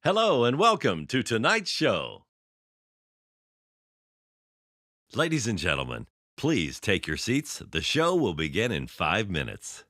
Hello and welcome to tonight's show. Ladies and gentlemen, please take your seats. The show will begin in 5 minutes.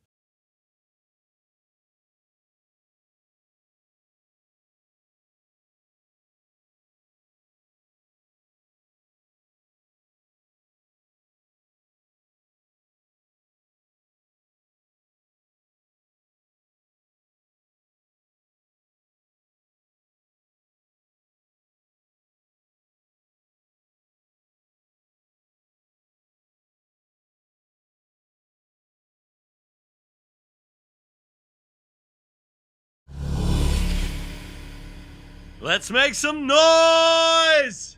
Let's make some noise!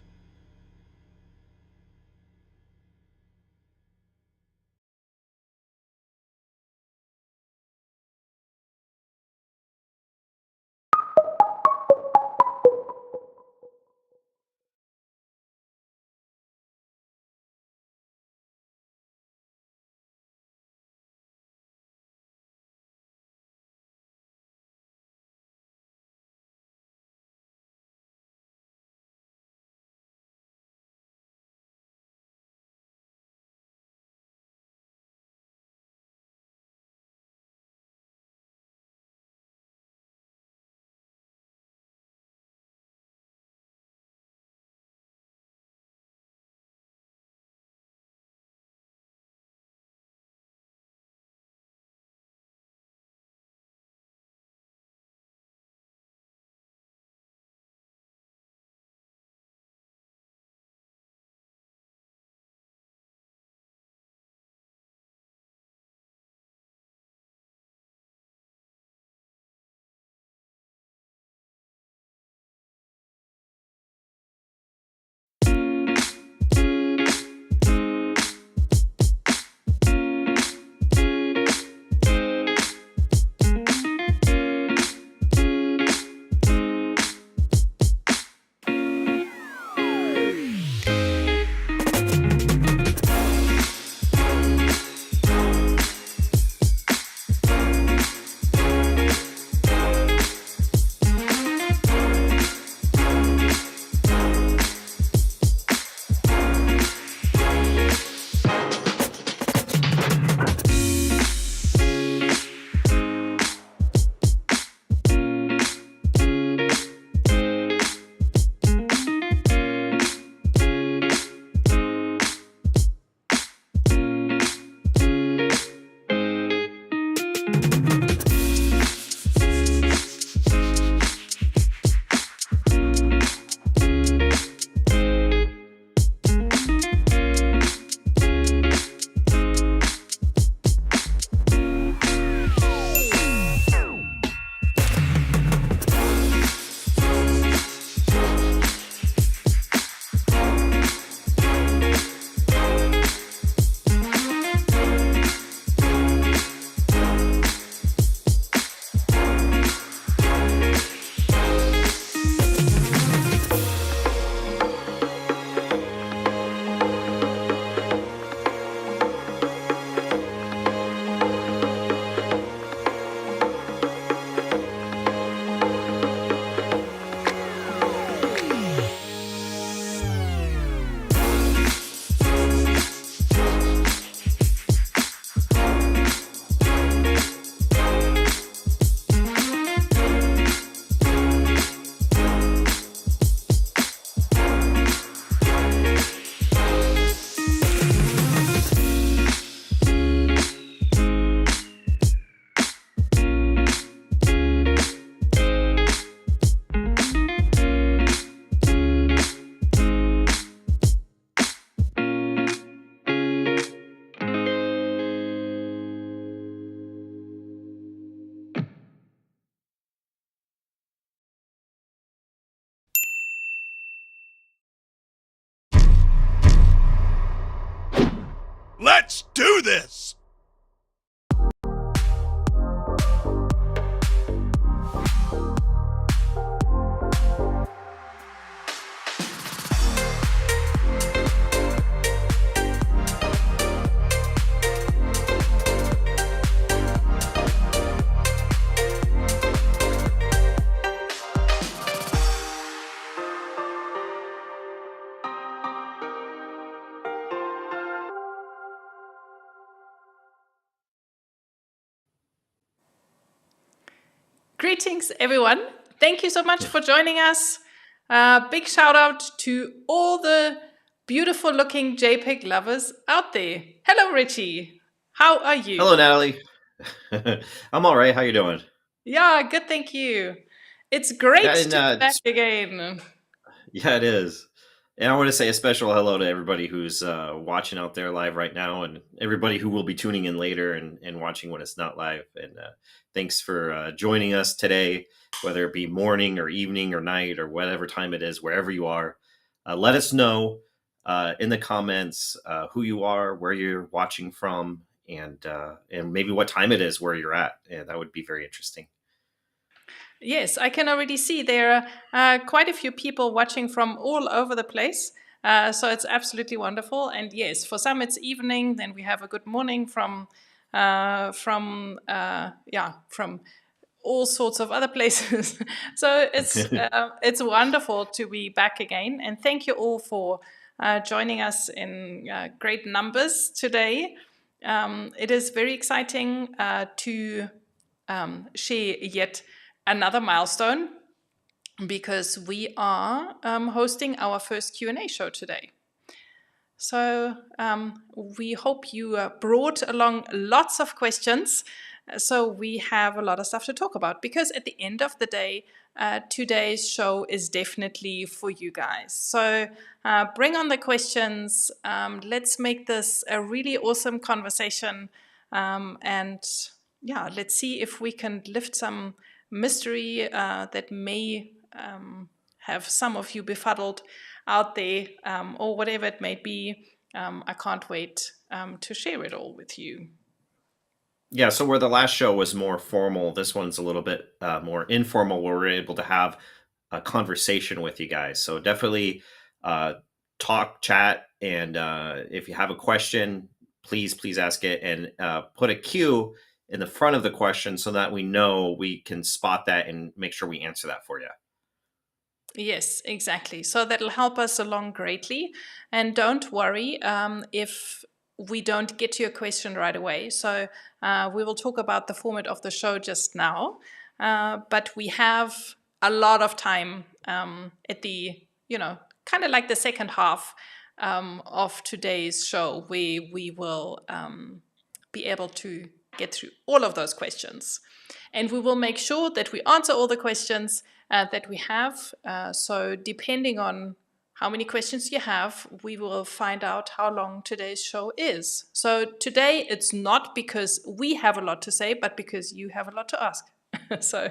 Let's do this! Greetings, everyone. Thank you so much for joining us. Big shout out to all the beautiful looking JPEG lovers out there. Hello, Ritchie. How are you? Hello, Natalie. I'm all right. How you doing? Yeah, good, thank you. It's great Yeah, to be back again. yeah, it is. And I want to say a special hello to everybody who's watching out there live right now, and everybody who will be tuning in later and watching when it's not live. And thanks for joining us today, whether it be morning or evening or night or whatever time it is, wherever you are. Let us know in the comments who you are, where you're watching from, and maybe what time it is where you're at. And that would be very interesting. Yes, I can already see there are quite a few people watching from all over the place. So it's absolutely wonderful. And yes, for some it's evening. Then we have a good morning from all sorts of other places. So it's wonderful to be back again. And thank you all for joining us in great numbers today. It is very exciting to share yet another milestone, because we are hosting our first Q&A show today. So we hope you brought along lots of questions, so we have a lot of stuff to talk about, because at the end of the day, today's show is definitely for you guys. So bring on the questions. Let's make this a really awesome conversation, and yeah, let's see if we can lift some mystery that may have some of you befuddled out there, or whatever it may be. I can't wait to share it all with you. Yeah, so where the last show was more formal, this one's a little bit more informal, where we're able to have a conversation with you guys. So definitely talk, chat, and if you have a question, please ask it, and put a Q in the front of the question so that we know we can spot that and make sure we answer that for you. Yes, exactly. So that'll help us along greatly. And don't worry if we don't get to your question right away. So we will talk about the format of the show just now. But we have a lot of time at the, kind of like the second half of today's show, where we will be able to get through all of those questions. And we will make sure that we answer all the questions that we have. So depending on how many questions you have, we will find out how long today's show is. So today it's not because we have a lot to say, but because you have a lot to ask. So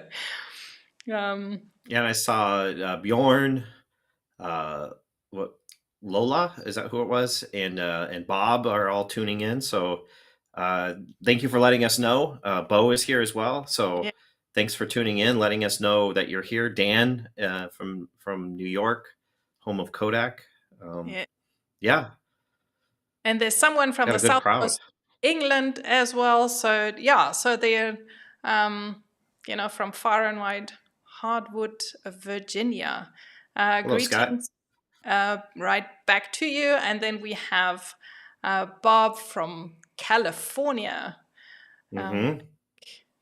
yeah, and I saw Bjorn, Lola, is that who it was, and Bob are all tuning in. So thank you for letting us know. Bo is here as well. So yeah. Thanks for tuning in, letting us know that you're here. Dan from New York, home of Kodak. Yeah. And there's someone from the South Coast, England as well. So yeah, so they're from far and wide, Hardwood, Virginia. Hello, greetings, right back to you. And then we have Bob from California.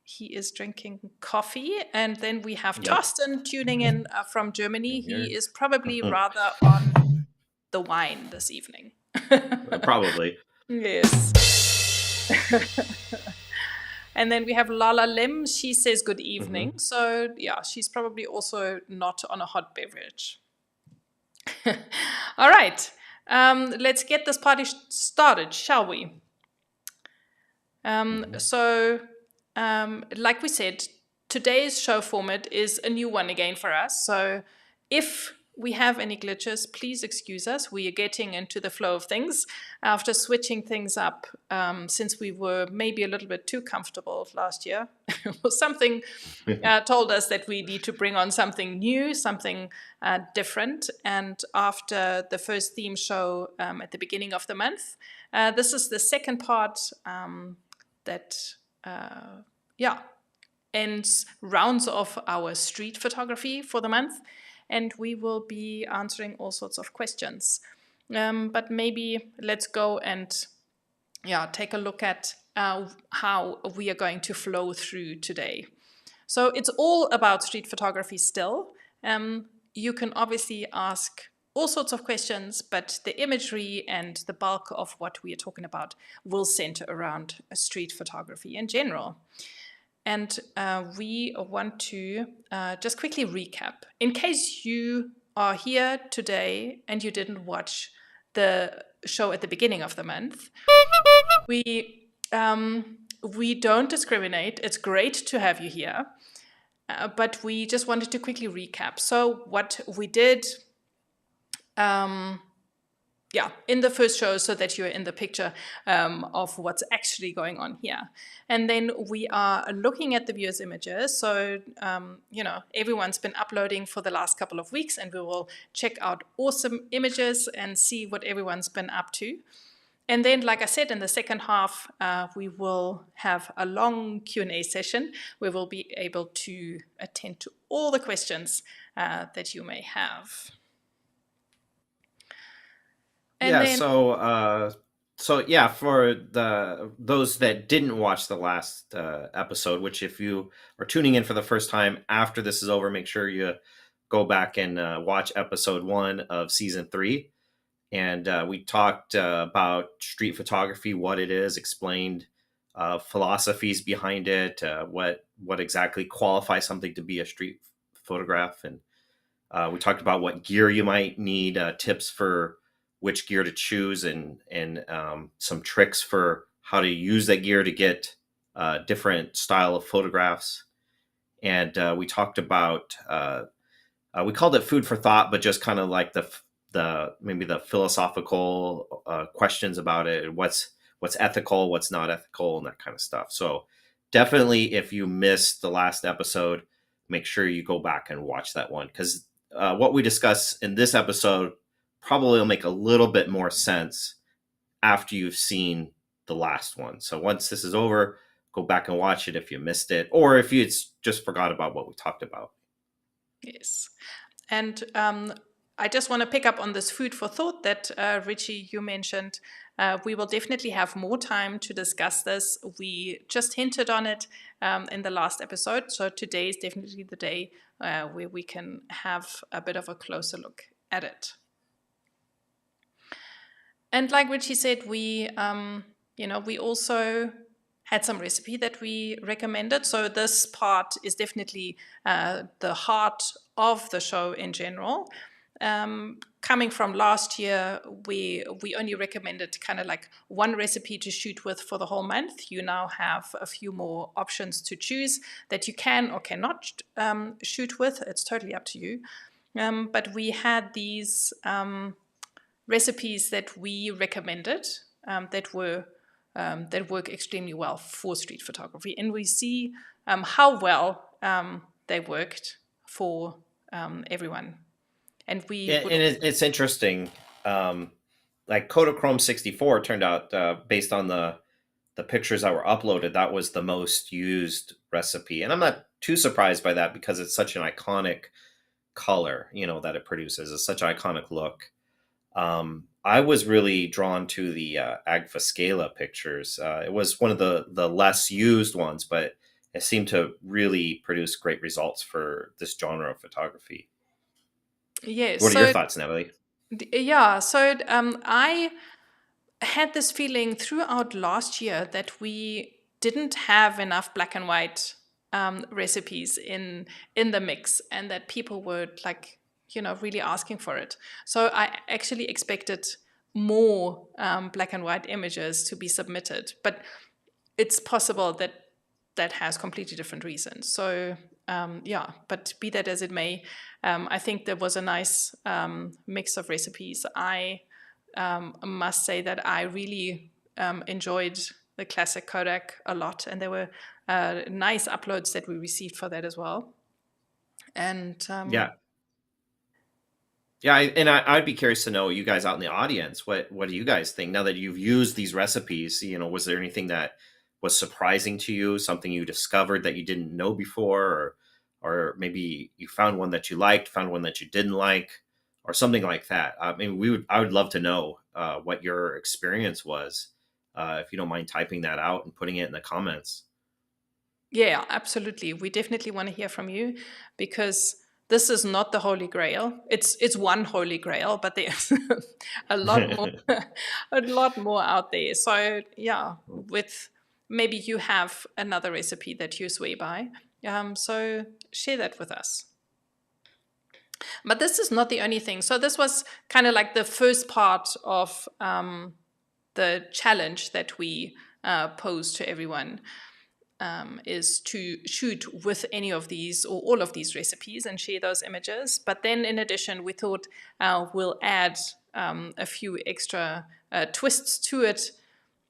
He is drinking coffee. And then we have Torsten tuning in from Germany. He is probably rather on the wine this evening. Probably. Yes. And then we have Lala Lim. She says good evening. So yeah, she's probably also not on a hot beverage. All right. Let's get this party started, shall we? So like we said, today's show format is a new one again for us. So if we have any glitches, please excuse us. We are getting into the flow of things after switching things up since we were maybe a little bit too comfortable last year. Something told us that we need to bring on something new, something different. And after the first theme show at the beginning of the month, this is the second part that ends rounds of our street photography for the month, and we will be answering all sorts of questions. But maybe let's go and take a look at how we are going to flow through today. So it's all about street photography still. You can obviously ask all sorts of questions, but the imagery and the bulk of what we are talking about will center around street photography in general. And we want to just quickly recap. In case you are here today and you didn't watch the show at the beginning of the month, we don't discriminate. It's great to have you here. But we just wanted to quickly recap. So what we did in the first show, so that you're in the picture of what's actually going on here. And then we are looking at the viewers' images. So, everyone's been uploading for the last couple of weeks, and we will check out awesome images and see what everyone's been up to. And then, like I said, in the second half, we will have a long Q&A session where we'll be able to attend to all the questions that you may have. And yeah, then, for those that didn't watch the last episode, which if you are tuning in for the first time after this is over, make sure you go back and watch episode 1 of season 3. And we talked about street photography, what it is, explained philosophies behind it, what exactly qualifies something to be a street photograph. And we talked about what gear you might need, tips for which gear to choose, and some tricks for how to use that gear to get different style of photographs. And we talked about, we called it food for thought, but just kind of like maybe the philosophical questions about it, what's ethical, what's not ethical, and that kind of stuff. So definitely, if you missed the last episode, make sure you go back and watch that one, because what we discuss in this episode probably will make a little bit more sense after you've seen the last one. So once this is over, go back and watch it if you missed it, or if you just forgot about what we talked about. Yes. And I just want to pick up on this food for thought that Ritchie, you mentioned. We will definitely have more time to discuss this. We just hinted on it in the last episode. So today is definitely the day where we can have a bit of a closer look at it. And like Ritchie said, we also had some recipe that we recommended. So this part is definitely the heart of the show in general. Coming from last year, we only recommended kind of like one recipe to shoot with for the whole month. You now have a few more options to choose that you can or cannot shoot with. It's totally up to you. But we had these recipes that we recommended that work extremely well for street photography, and we see how well they worked for everyone. And it's interesting. Like Kodachrome 64 turned out, based on the pictures that were uploaded, that was the most used recipe, and I'm not too surprised by that because it's such an iconic color, that it produces. It's such an iconic look. I was really drawn to the Agfa Scala pictures. It was one of the less used ones, but it seemed to really produce great results for this genre of photography. Yes. What are your thoughts, Nathalie? Yeah. So I had this feeling throughout last year that we didn't have enough black and white recipes in the mix, and that people were like, really asking for it. So I actually expected more black and white images to be submitted, but it's possible that has completely different reasons. So but be that as it may, I think there was a nice mix of recipes. I must say that I really enjoyed the classic Kodak a lot, and there were nice uploads that we received for that as well. And I'd be curious to know, you guys out in the audience, what do you guys think now that you've used these recipes? Was there anything that was surprising to you, something you discovered that you didn't know before, or maybe you found one that you liked, found one that you didn't like, or something like that? I mean, I would love to know what your experience was. If you don't mind typing that out and putting it in the comments. Yeah, absolutely. We definitely want to hear from you, because this is not the Holy Grail. It's one Holy Grail, but there's a lot more, a lot more out there. So yeah, with maybe you have another recipe that you swear by. So share that with us. But this is not the only thing. So this was kind of like the first part of the challenge that we posed to everyone. Is to shoot with any of these or all of these recipes and share those images. But then in addition, we thought we'll add a few extra twists to it.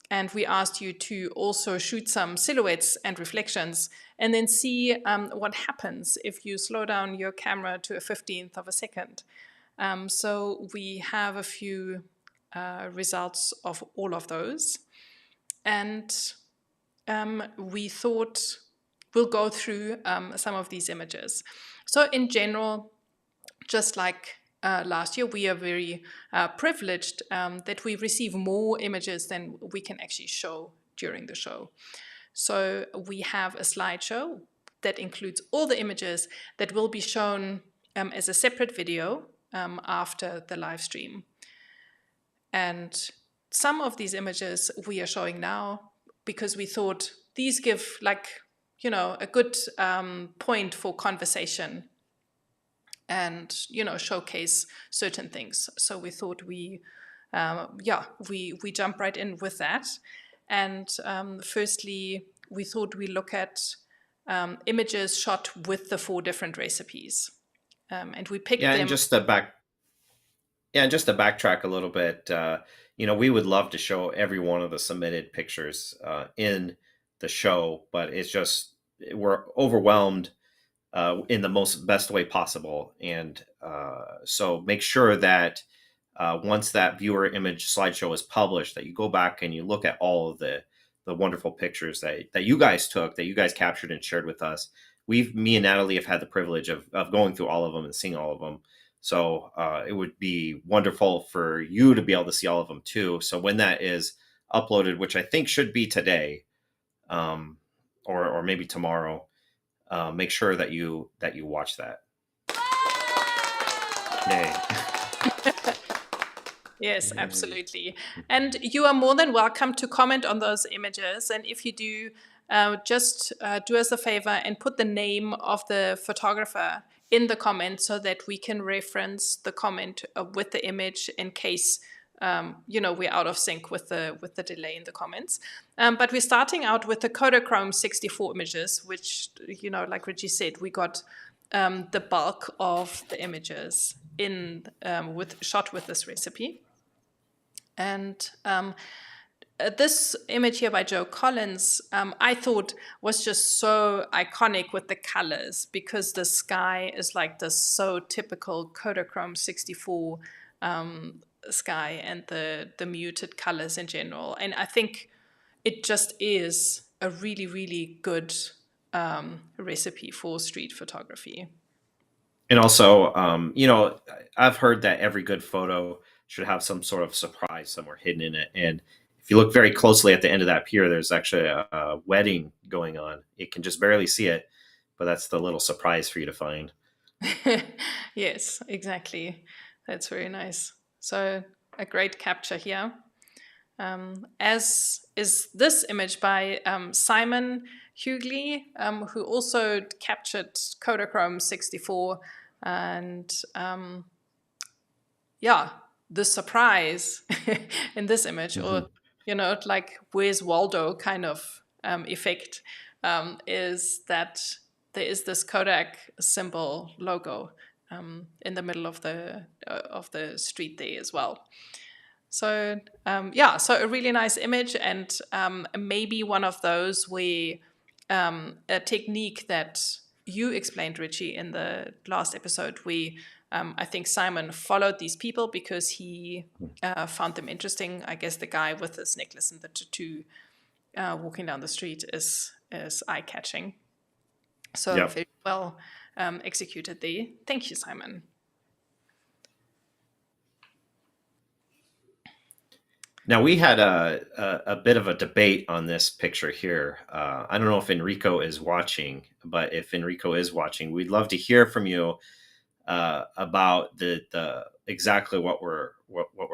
And we asked you to also shoot some silhouettes and reflections, and then see what happens if you slow down your camera to a 15th of a second. So we have a few results of all of those. And we thought we'll go through some of these images. So in general, just like last year, we are very privileged that we receive more images than we can actually show during the show. So we have a slideshow that includes all the images that will be shown as a separate video after the live stream. And some of these images we are showing now because we thought these give a good point for conversation and, showcase certain things. So we thought we jump right in with that. And firstly, we thought we look at images shot with the 4 different recipes. And we picked them. And just to backtrack a little bit, we would love to show every one of the submitted pictures in the show, but it's just we're overwhelmed in the best way possible. And so make sure that once that viewer image slideshow is published, that you go back and you look at all of the wonderful pictures that you guys took, that you guys captured and shared with us. Me and Nathalie have had the privilege of going through all of them and seeing all of them. So it would be wonderful for you to be able to see all of them too. So when that is uploaded, which I think should be today, or maybe tomorrow, make sure that you watch that. Yay. Yes, absolutely. And you are more than welcome to comment on those images. And if you do, just do us a favor and put the name of the photographer in the comment so that we can reference the comment with the image in case we're out of sync with the delay in the comments. But we're starting out with the Kodachrome 64 images, which, like Ritchie said, we got the bulk of the images shot with this recipe. And this image here by Joe Collins, I thought was just so iconic with the colors, because the sky is like this so typical Kodachrome 64 sky, and the muted colors in general. And I think it just is a really, really good recipe for street photography. And also, I've heard that every good photo should have some sort of surprise somewhere hidden in it. And if you look very closely at the end of that pier, there's actually a wedding going on. You can just barely see it, but that's the little surprise for you to find. Yes, exactly. That's very nice. So a great capture here. As is this image by Simon Hughley, who also captured Kodachrome 64. And the surprise in this image, or like where's Waldo kind of effect, is that there is this Kodak symbol logo in the middle of the street there as well. So so a really nice image, and maybe one of those where a technique that you explained, Ritchie, in the last episode, where I think Simon followed these people because he found them interesting. I guess the guy with his necklace and the tattoo walking down the street is eye-catching. So very well executed there. Thank you, Simon. Now we had a bit of a debate on this picture here. I don't know if Enrico is watching, but if Enrico is watching, we'd love to hear from you about the exactly what we're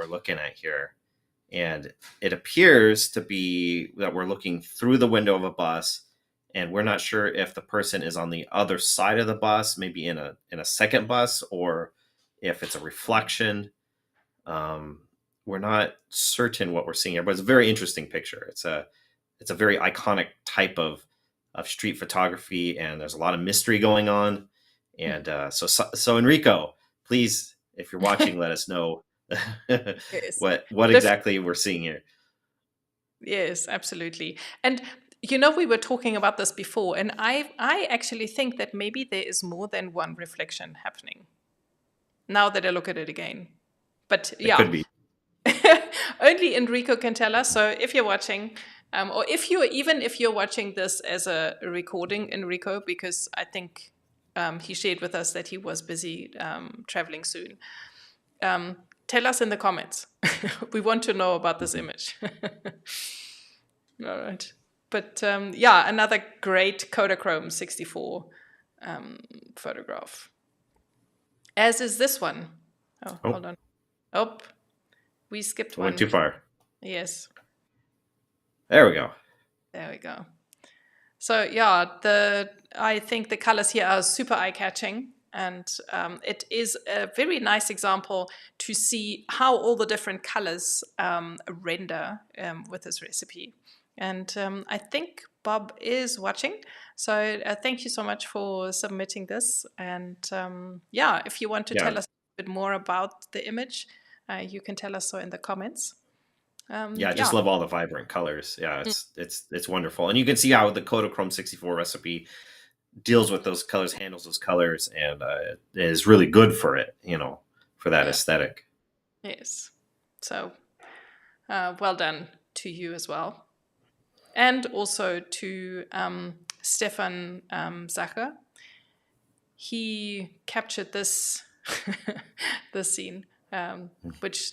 looking at here. And it appears to be that we're looking through the window of a bus, and we're not sure if the person is on the other side of the bus, maybe in a second bus, or if it's a reflection. Um, we're not certain what we're seeing here, but it's a very interesting picture. It's a very iconic type of street photography, and there's a lot of mystery going on. And so Enrico, please, if you're watching, let us know Yes. what exactly we're seeing here. Yes, absolutely. And you know, we were talking about this before, and I actually think that maybe there is more than one reflection happening. Now that I look at it again. But It could be. only Enrico can tell us. So if you're watching, or if you're watching this as a recording, Enrico, because I think he shared with us that he was busy traveling soon. Tell us in the comments. We want to know about this image. All right. But another great Kodachrome 64 photograph. As is this one. Oh, hold on. Oh, we skipped one. Went too far. Yes. There we go. There we go. So yeah, I think the colors here are super eye-catching, and it is a very nice example to see how all the different colors render with this recipe. And I think Bob is watching, so thank you so much for submitting this. And if you want to tell us a bit more about the image, you can tell us so in the comments. I just love all the vibrant colors. Yeah, it's wonderful, and you can see how the Kodachrome 64 recipe deals with those colors, handles those colors, and it is really good for it. For that aesthetic. Yes. So, well done to you as well, and also to Stefan Zacher. He captured this this scene. Which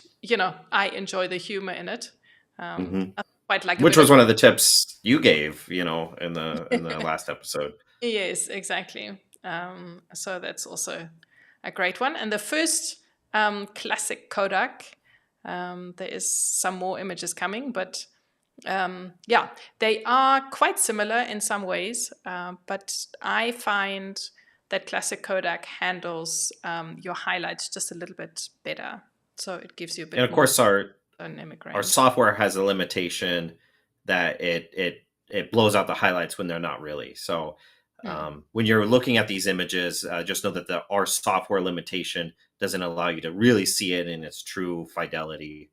I enjoy the humor in it. I quite like. Which was one of the tips you gave, in the last episode. Yes, exactly. So that's also a great one. And the first classic Kodak. There is some more images coming, but they are quite similar in some ways. But I find that classic Kodak handles your highlights just a little bit better. So it gives you a bit more. And of course, dynamic range. Our software has a limitation that it blows out the highlights when they're not really. So when you're looking at these images, just know that our software limitation doesn't allow you to really see it in its true fidelity.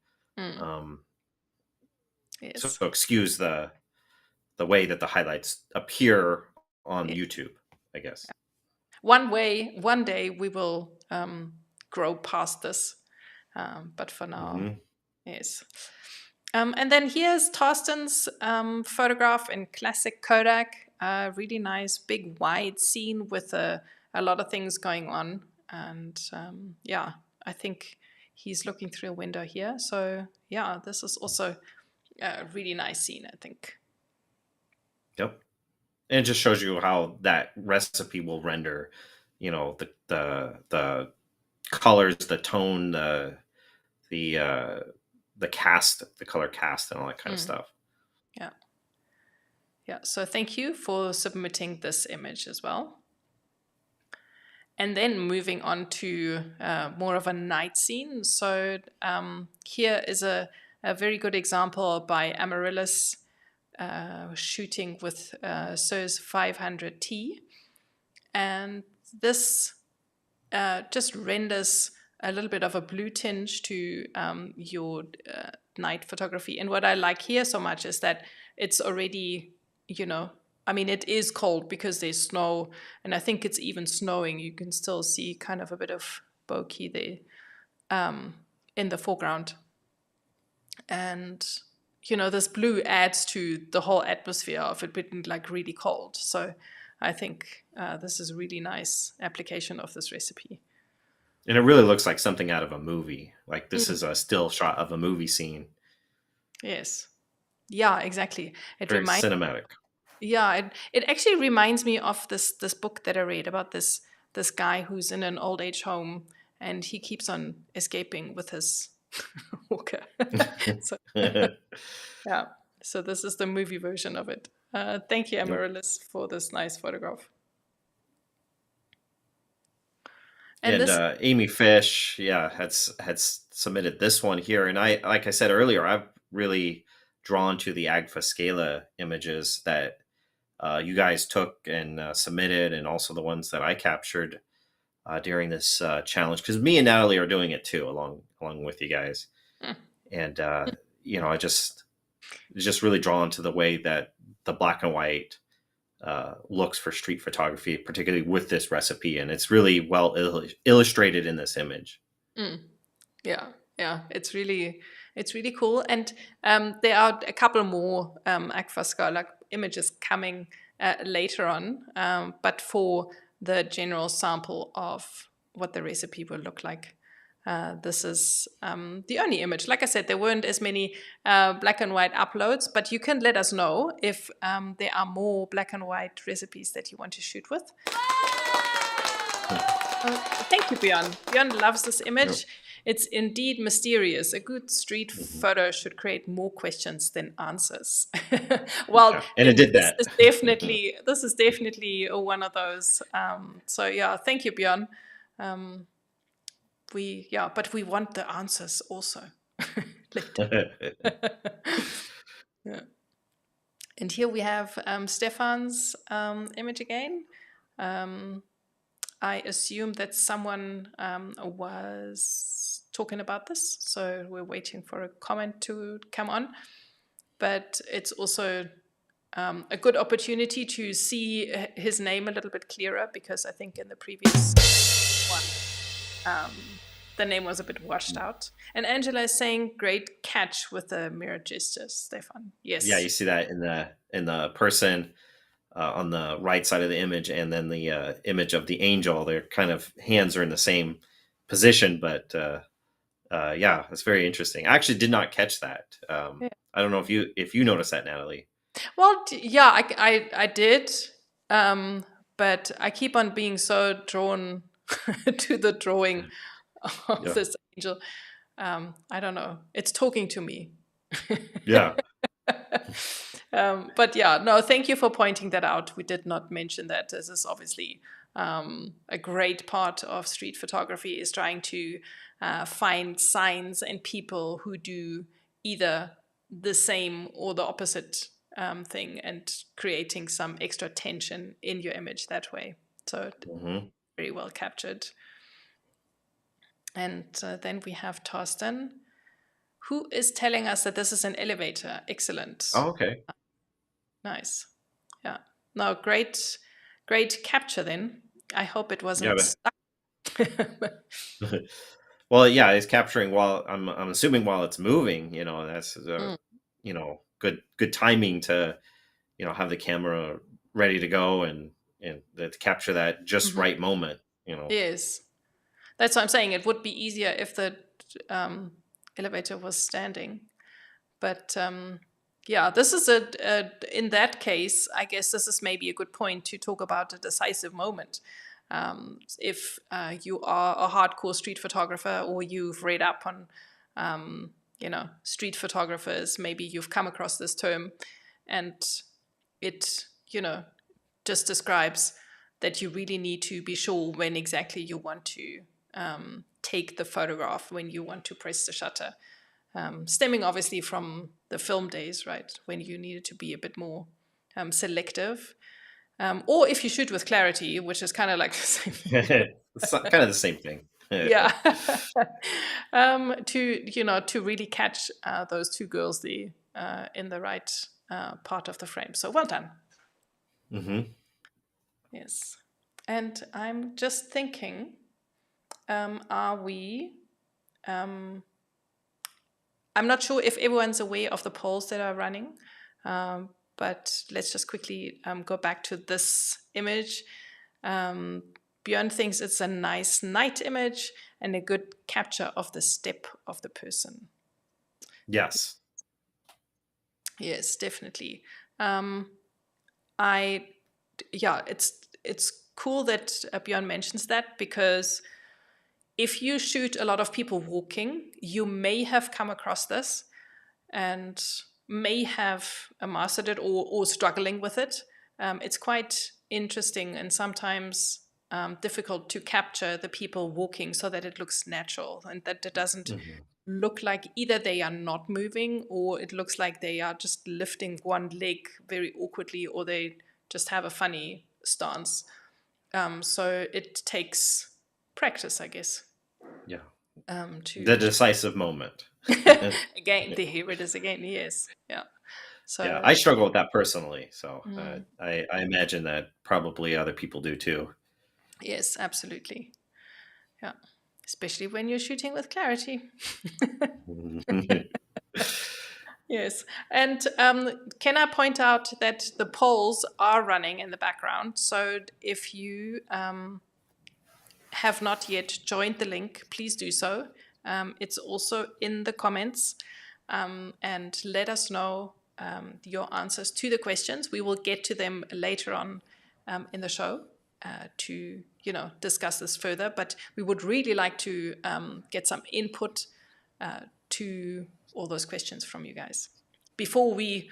Yes. So excuse the way that the highlights appear on YouTube, I guess. One day we will grow past this, but for now, yes. And then here's Torsten's photograph in classic Kodak. Really nice, big, wide scene with a lot of things going on. And I think he's looking through a window here. So this is also a really nice scene, I think. Yep. And it just shows you how that recipe will render, the colors, the tone, the cast, the color cast, and all that kind of stuff. Yeah. So thank you for submitting this image as well. And then moving on to more of a night scene. So here is a very good example by Amaryllis. Shooting with SOS 500T, and this just renders a little bit of a blue tinge to your night photography. And what I like here so much is that it's already, it is cold because there's snow, and I think it's even snowing. You can still see kind of a bit of bokeh there in the foreground, and this blue adds to the whole atmosphere of it being like really cold. So I think this is a really nice application of this recipe. And it really looks like something out of a movie. Like this is a still shot of a movie scene. Yes. Yeah, exactly. It Very reminds cinematic. Yeah, it actually reminds me of this book that I read about this guy who's in an old age home and he keeps on escaping with his walker. So yeah, so this is the movie version of it. Thank you, Yep. Amaryllis, for this nice photograph. And And this, Amy Fish, yeah, had submitted this one here, and I, like I said earlier, I've really drawn to the Agfa Scala images that you guys took and submitted, and also the ones that I captured during this challenge, because me and Natalie are doing it too, along with you guys. Hmm. And I just really drawn to the way that the black and white looks for street photography, particularly with this recipe, and it's really well illustrated in this image. yeah, it's really cool. And there are a couple more Agfa Scala images coming later on, but for the general sample of what the recipe will look like. This is the only image. Like I said, there weren't as many black and white uploads, but you can let us know if there are more black and white recipes that you want to shoot with. Thank you, Björn. Björn loves this image. Yep. It's indeed mysterious. A good street photo should create more questions than answers. Well, Yeah, and it did that. This is definitely one of those. So yeah, thank you, Björn. But we want the answers also later. Yeah. And here we have Stefan's image again. I assume that someone was talking about this, so we're waiting for a comment to come on. But it's also a good opportunity to see his name a little bit clearer, because I think in the previous one, the name was a bit washed out. And Angela is saying, "Great catch with the mirror gestures, Stefan." Yes. Yeah, you see that in the person on the right side of the image, and then the image of the angel. Their kind of hands are in the same position, but yeah, it's very interesting. I actually did not catch that. Yeah. I don't know if you noticed that, Natalie. Well, yeah, I did, but I keep on being so drawn to the drawing of Yeah. this angel. I don't know. It's talking to me. Yeah. But yeah, no, thank you for pointing that out. We did not mention that. This is obviously a great part of street photography, is trying to find signs and people who do either the same or the opposite thing, and creating some extra tension in your image that way. So very well captured. And then we have Torsten, who is telling us that this is an elevator. Excellent. Oh, okay. Nice. Yeah. No, great capture then. I hope it wasn't stuck. Well, yeah, it's capturing while I'm assuming while it's moving. That's good timing to have the camera ready to go and to capture that just right moment. Yes. That's what I'm saying. It would be easier if the elevator was standing. But yeah, this is in that case, I guess this is maybe a good point to talk about a decisive moment. If you are a hardcore street photographer, or you've read up on, street photographers, maybe you've come across this term, and it, just describes that you really need to be sure when exactly you want to take the photograph, when you want to press the shutter. Stemming obviously from the film days, right, when you needed to be a bit more selective. Or if you shoot with clarity, which is kind of like the same thing. It's kind of the same thing. Yeah. To really catch those two girls there in the right part of the frame. So well done. Mm-hmm. Yes. And I'm just thinking, are we... I'm not sure if everyone's aware of the polls that are running, but let's just quickly go back to this image. Björn thinks it's a nice night image and a good capture of the step of the person. Yes. Yes, definitely. It's cool that Björn mentions that, because if you shoot a lot of people walking, you may have come across this and may have mastered it, or struggling with it. It's quite interesting and sometimes difficult to capture the people walking so that it looks natural and that it doesn't look like either they are not moving, or it looks like they are just lifting one leg very awkwardly, or they just have a funny stance. So it takes practice, I guess. Yeah. To The decisive moment. again, here it is again. Yes, yeah. So Yeah, I struggle with that personally. So I imagine that probably other people do too. yes, absolutely. Yeah, especially when you're shooting with clarity. Yes, and can I point out that the polls are running in the background? So if you have not yet joined the link, please do so. It's also in the comments, and let us know your answers to the questions. We will get to them later on in the show to discuss this further. But we would really like to get some input to all those questions from you guys before we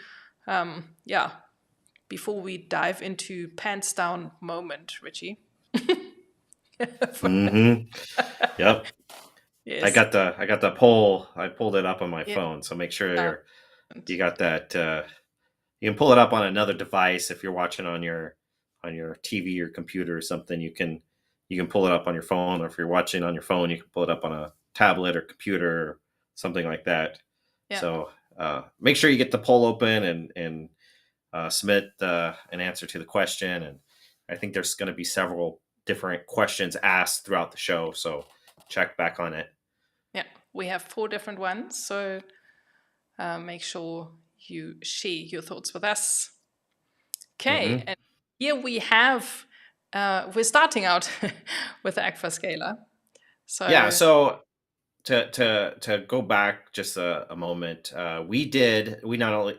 before we dive into pants down moment, Richie. Yep. Yes. I got the poll. I pulled it up on my Yeah. phone, so make sure you got that. You can pull it up on another device if you're watching on your TV or computer or something. You can pull it up on your phone, or if you're watching on your phone, you can pull it up on a tablet or computer or something like that. Yeah. So make sure you get the poll open and submit an answer to the question. And I think there's going to be several different questions asked throughout the show, so check back on it. Yeah, we have 4 different ones, so make sure you share your thoughts with us. Okay, and here we have, we're starting out with the Agfa scaler. So Yeah, so to go back just a moment, we not only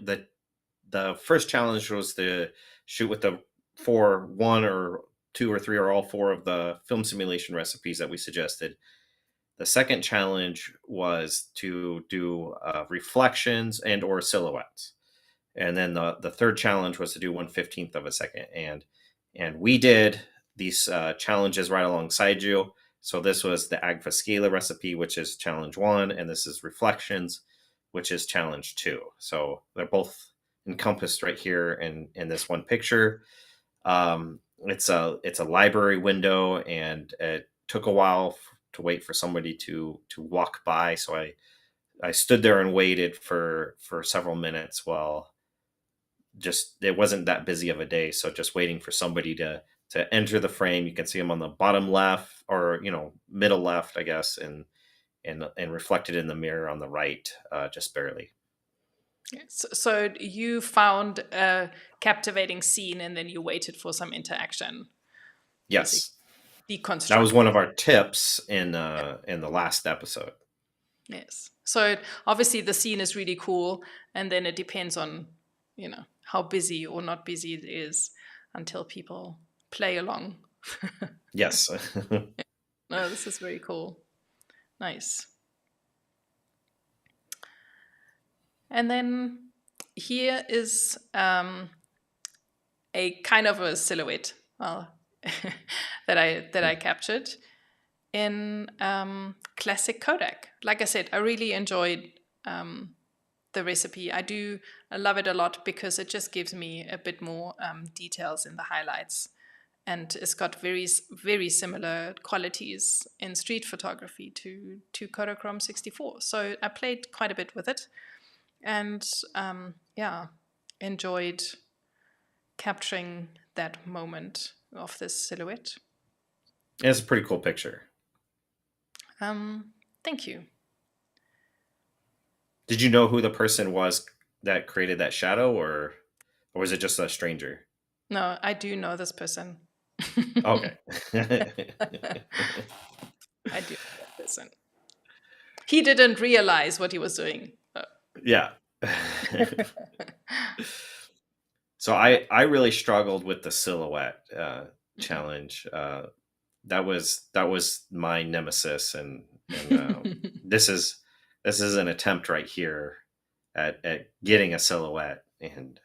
the first challenge was to shoot with the 1 or 2 or 3 or all 4 of the film simulation recipes that we suggested. The second challenge was to do reflections and or silhouettes. And then the third challenge was to do 1/15 of a second. And we did these challenges right alongside you. So this was the Agfa Scala recipe, which is challenge 1, and this is reflections, which is challenge 2. So they're both encompassed right here in this one picture. It's a library window, and it took a while to wait for somebody to walk by. So I stood there and waited for several minutes while just it wasn't that busy of a day. So just waiting for somebody to enter the frame. You can see them on the bottom left, or middle left, I guess, and reflected in the mirror on the right, just barely. so you found a captivating scene and then you waited for some interaction. Yes. Deconstruct. That was one of our tips in the last episode. Yes. So obviously the scene is really cool, and then it depends on, how busy or not busy it is until people play along. Yes. No, this is very cool. Nice. And then here is a kind of a silhouette that I captured in classic Kodak. Like I said, I really enjoyed the recipe. I love it a lot because it just gives me a bit more details in the highlights. And it's got very, very similar qualities in street photography to Kodachrome 64. So I played quite a bit with it, and enjoyed capturing that moment of this silhouette. It's a pretty cool picture. Thank you. Did you know who the person was that created that shadow, or was it just a stranger? No, I do know this person. Okay. I do know that person. He didn't realize what he was doing. Yeah. So I really struggled with the silhouette challenge. That was my nemesis, and this is an attempt right here at getting a silhouette. And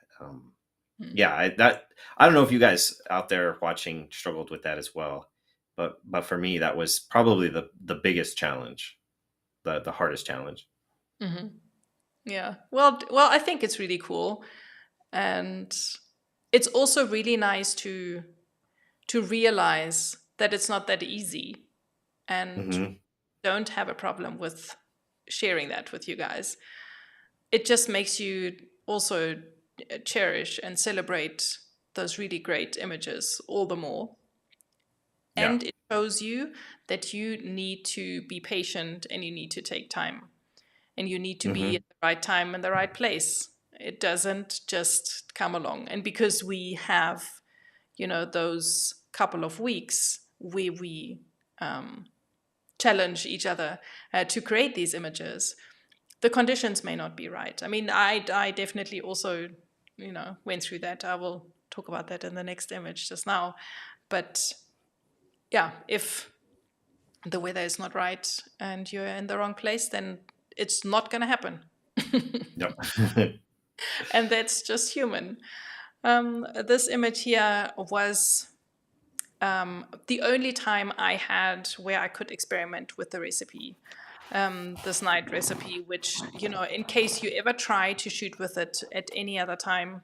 yeah, I don't know if you guys out there watching struggled with that as well, but for me that was probably the biggest challenge, the hardest challenge. Mhm. Yeah. Well, I think it's really cool, and it's also really nice to realize that it's not that easy, and Hmm. don't have a problem with sharing that with you guys. It just makes you also cherish and celebrate those really great images all the more. Yeah. And it shows you that you need to be patient and you need to take time and you need to be Hmm. at the right time and the right place. It doesn't just come along. And because we have, those couple of weeks where we challenge each other to create these images, the conditions may not be right. I mean, I definitely also, went through that. I will talk about that in the next image just now. But yeah, if the weather is not right and you're in the wrong place, then it's not going to happen. Yep. And that's just human. This image here was the only time I had where I could experiment with the recipe. This night recipe, which, in case you ever try to shoot with it at any other time,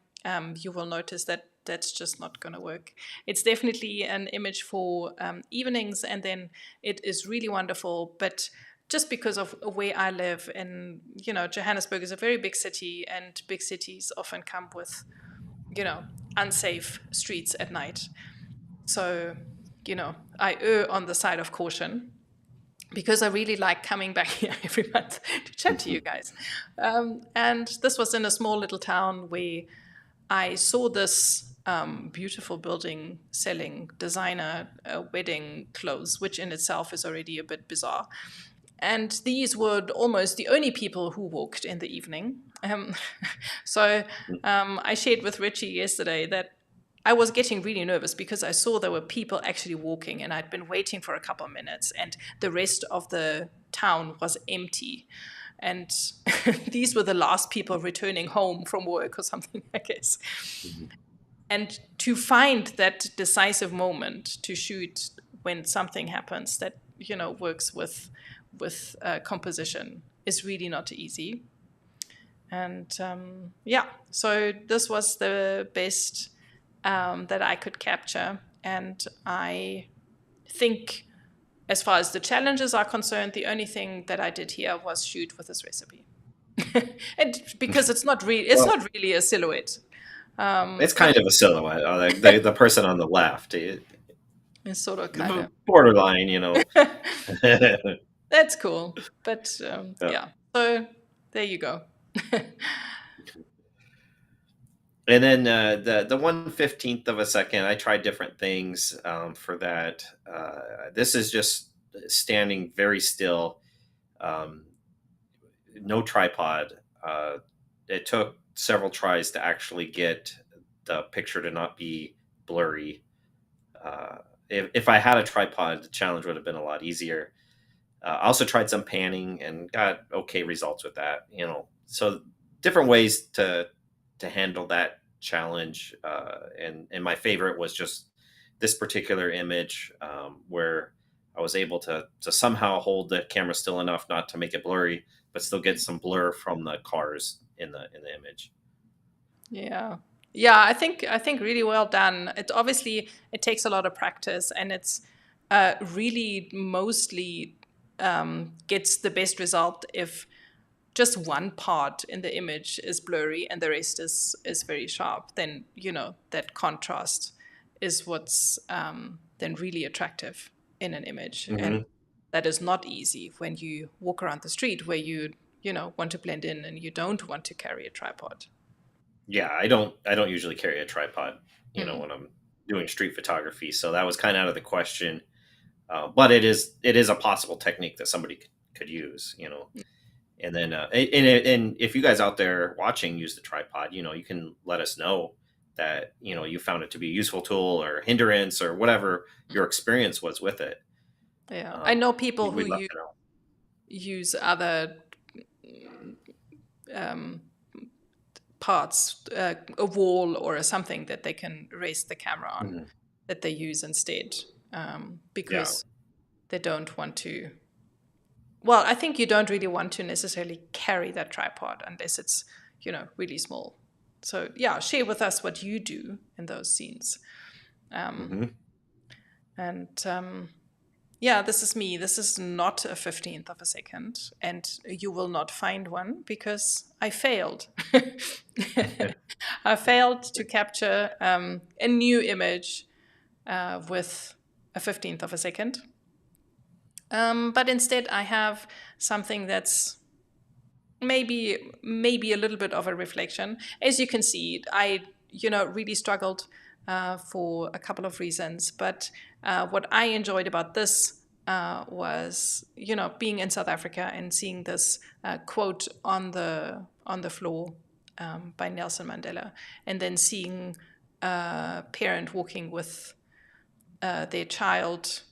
you will notice that that's just not going to work. It's definitely an image for evenings, and then it is really wonderful. But just because of where I live, and Johannesburg is a very big city, and big cities often come with, unsafe streets at night. So, I err on the side of caution because I really like coming back here every month to chat to you guys. And this was in a small little town where I saw this beautiful building selling designer wedding clothes, which in itself is already a bit bizarre. And these were almost the only people who walked in the evening. So I shared with Richie yesterday that I was getting really nervous because I saw there were people actually walking, and I'd been waiting for a couple of minutes, and the rest of the town was empty. And these were the last people returning home from work or something, I guess. And to find that decisive moment to shoot when something happens that works with composition is really not easy. And yeah, so this was the best that I could capture. And I think, as far as the challenges are concerned, the only thing that I did here was shoot with this recipe. And because it's not Well, not really a silhouette. it's But kind of a silhouette. Like the person on the left, it's sort of kind of borderline, that's cool. But Yeah. yeah, so there you go. And then the 1/15th of a second, I tried different things for that. This is just standing very still, um, no tripod. It took several tries to actually get the picture to not be blurry. Uh, if I had a tripod, the challenge would have been a lot easier. I also tried some panning and got okay results with that. So different ways to handle that challenge. And my favorite was just this particular image where I was able to somehow hold the camera still enough not to make it blurry, but still get some blur from the cars in the image. Yeah. Yeah, I think really well done. It obviously it takes a lot of practice, and it's really mostly gets the best result if just one part in the image is blurry and the rest is very sharp. Then that contrast is what's then really attractive in an image, and Hmm. that is not easy when you walk around the street where you want to blend in and you don't want to carry a tripod. Yeah, I don't usually carry a tripod, Mm. when I'm doing street photography, so that was kind of out of the question. But it is a possible technique that somebody could use. And then, and if you guys out there watching use the tripod, you can let us know that, you found it to be a useful tool or hindrance or whatever your experience was with it. Yeah, I know people who We'd love to know. use other parts, a wall or something that they can rest the camera on, that they use instead, because they don't want to. Well, I think you don't really want to necessarily carry that tripod unless it's, really small. So yeah, share with us what you do in those scenes. And yeah, this is me. This is not a 15th of a second, and you will not find one because I failed. I failed to capture a new image with a 15th of a second. But instead, I have something that's maybe a little bit of a reflection. As you can see, I really struggled for a couple of reasons. But what I enjoyed about this was being in South Africa and seeing this quote on the floor by Nelson Mandela, and then seeing a parent walking with their child,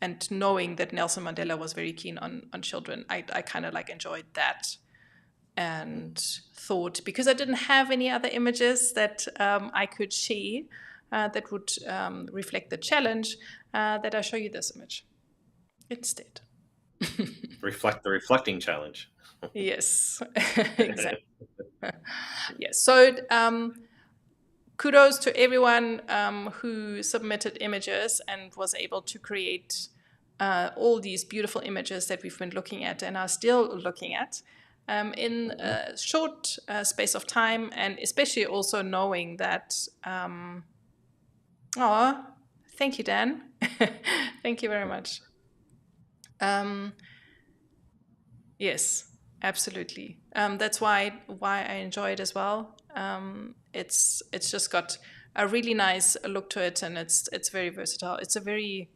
and knowing that Nelson Mandela was very keen on children. I kind of enjoyed that, and thought, because I didn't have any other images that I could share that would reflect the challenge, that I show you this image instead. The reflecting challenge. Yes, exactly. Yes. So kudos to everyone who submitted images and was able to create all these beautiful images that we've been looking at and are still looking at in a short space of time, and especially also knowing that, thank you, Dan. Thank you very much. Yes, absolutely. That's why I enjoy it as well. It's just got a really nice look to it, and it's very versatile. It's a very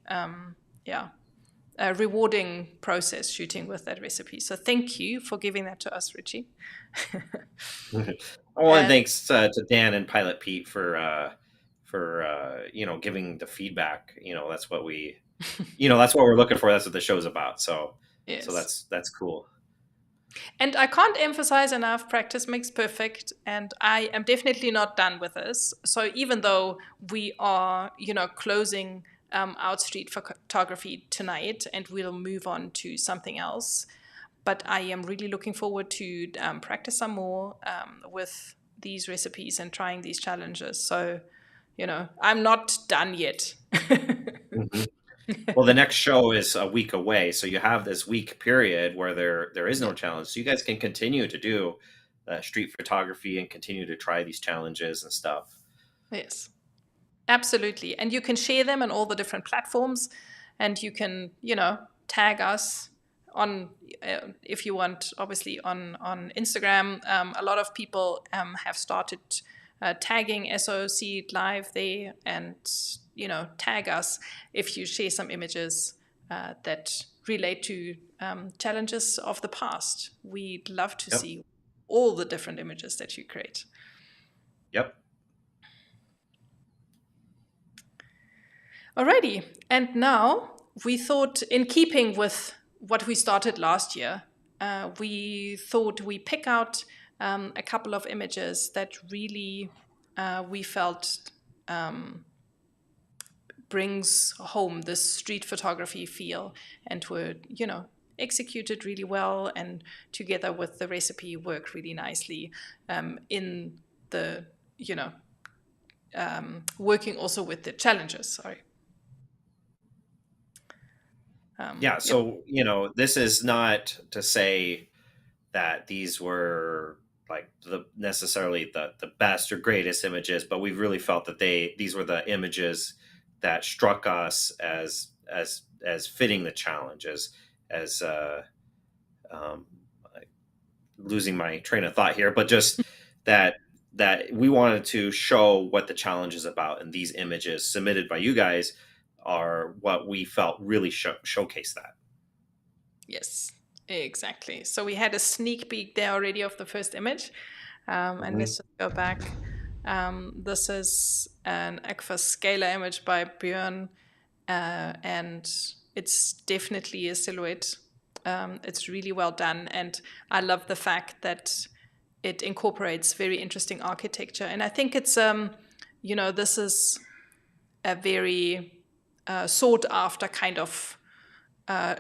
rewarding process shooting with that recipe. So thank you for giving that to us, Ritchie. And thanks to Dan and Pilot Pete for giving the feedback. That's what we that's what we're looking for. That's what the show's about. So yes. So that's cool. And I can't emphasize enough, practice makes perfect. And I am definitely not done with this. So even though we are, closing out street photography tonight, and we'll move on to something else, but I am really looking forward to practice some more with these recipes and trying these challenges. So, I'm not done yet. Well, the next show is a week away, so you have this week period where there is no challenge, so you guys can continue to do street photography and continue to try these challenges and stuff. Yes, absolutely. And you can share them on all the different platforms, and you can tag us on if you want, obviously on Instagram. A lot of people have started tagging sooc.live there, and tag us if you share some images that relate to challenges of the past. We'd love to see all the different images that you create. Yep. Alrighty, and now we thought, in keeping with what we started last year, we thought we pick out a couple of images that really we felt brings home this street photography feel, and were executed really well, and together with the recipe work really nicely in the working also with the challenges. Sorry. So this is not to say that these were necessarily the best or greatest images, but we really felt that these were the images that struck us as fitting the challenge, as losing my train of thought here, but just that we wanted to show what the challenge is about, and these images submitted by you guys are what we felt really showcase that. Yes, Exactly. So we had a sneak peek there already of the first image. And let's just go back. This is an Agfa scalar image by Björn, and it's definitely a silhouette. It's really well done, and I love the fact that it incorporates very interesting architecture. And I think it's, this is a very sought after kind of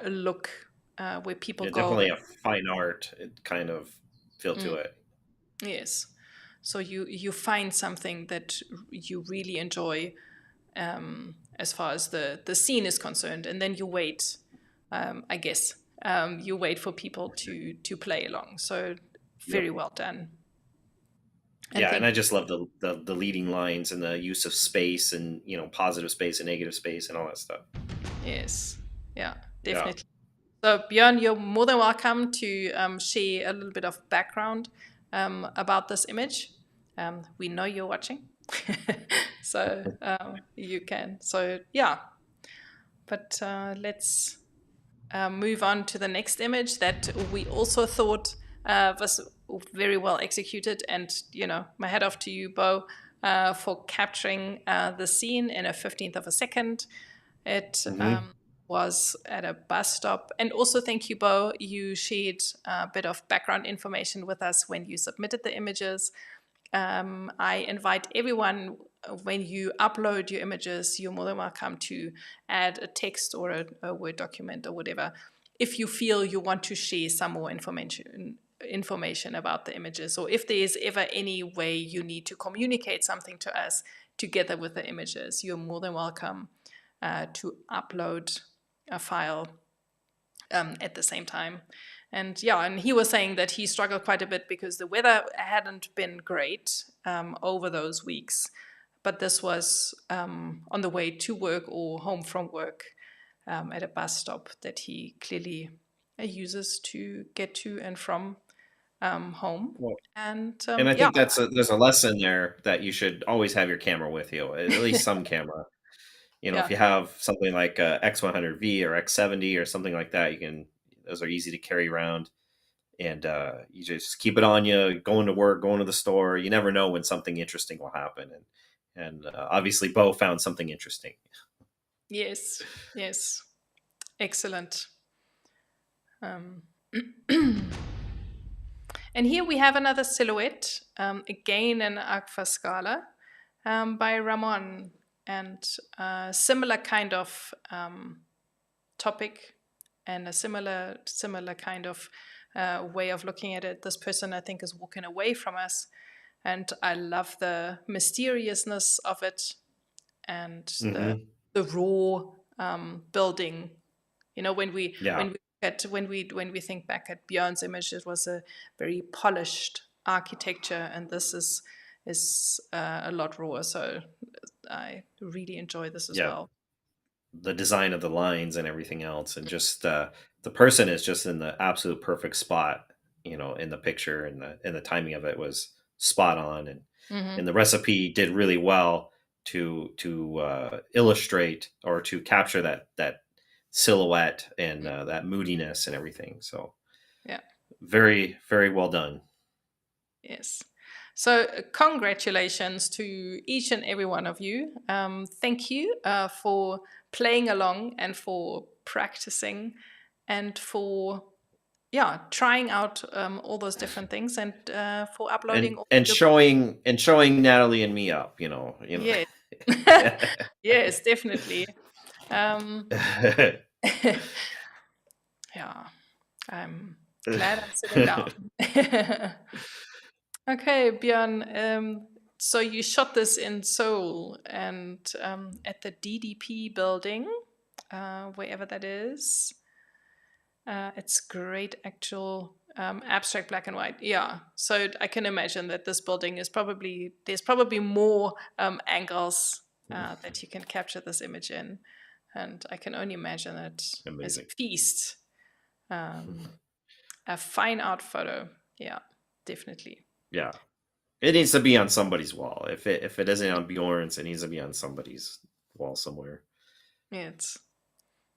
look where people Yeah, go. definitely a fine art kind of feel to it. Yes. So you find something that you really enjoy as far as the scene is concerned, and then you wait. I guess you wait for people to play along. So very Yep. well done. Yeah, and I just love the leading lines and the use of space and positive space and negative space and all that stuff. Yes. Yeah, Yeah. definitely. So Björn, you're more than welcome to share a little bit of background about this image. We know you're watching, so you can. So yeah, but let's move on to the next image that we also thought was very well executed. And my hat off to you, Bo, for capturing the scene in a 15th of a second. It was at a bus stop. And also thank you, Bo. You shared a bit of background information with us when you submitted the images. I invite everyone, when you upload your images, you're more than welcome to add a text or a Word document or whatever, if you feel you want to share some more information about the images, or if there is ever any way you need to communicate something to us together with the images, you're more than welcome to upload a file at the same time. And he was saying that he struggled quite a bit because the weather hadn't been great over those weeks. But this was on the way to work or home from work at a bus stop that he clearly uses to get to and from home. Well, And and I think there's a lesson there that you should always have your camera with you, at least some camera. If you have something like a X100V or X70 or something like that, those are easy to carry around, and you just keep it on you, going to work, going to the store. You never know when something interesting will happen, and obviously Bo found something interesting. Yes, excellent. And here we have another silhouette, again in Agfa Scala, by Ramon, and a similar kind of topic and a similar kind of way of looking at it. This person, I think, is walking away from us, and I love the mysteriousness of it and the raw building. When we think back at Björn's image, it was a very polished architecture, and this is a lot rawer. So I really enjoy this as well. The design of the lines and everything else, and just the person is just in the absolute perfect spot, in the picture, and the timing of it was spot on, and the recipe did really well to illustrate or to capture that silhouette and that moodiness and everything. So very, very well done. Yes. So congratulations to each and every one of you. Thank you for playing along and for practicing and for trying out all those different things, and for uploading and showing Nathalie and me up. Yes. Yes, definitely. I'm glad I'm sitting down. Okay, Björn, so you shot this in Seoul and at the DDP building, wherever that is. It's great actual abstract black and white. Yeah, so I can imagine that this building there's probably more angles that you can capture this image in. And I can only imagine it as a feast. A fine art photo. Yeah, definitely. Yeah. It needs to be on somebody's wall. If it isn't on Bjorn's, it needs to be on somebody's wall somewhere. It's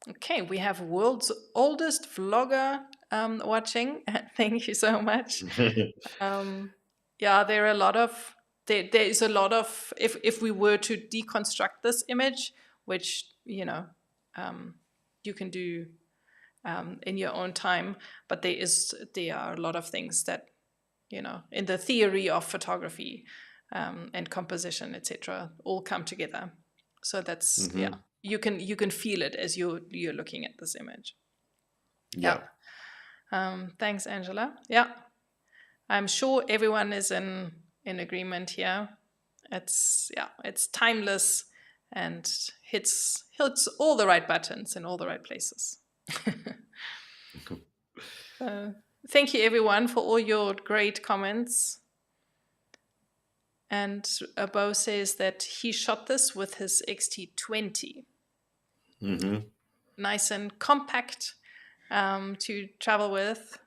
Okay, we have world's oldest vlogger watching. Thank you so much. Yeah, there are a lot of there is a lot of if we were to deconstruct this image, which you can do in your own time, but there are a lot of things that in the theory of photography and composition, etc., all come together. So that's you can feel it as you're looking at this image. Yeah. Yeah. Thanks, Angela. Yeah, I'm sure everyone is in agreement here. It's timeless and hits all the right buttons in all the right places. Thank you, everyone, for all your great comments. And Bo says that he shot this with his XT20. Nice and compact to travel with.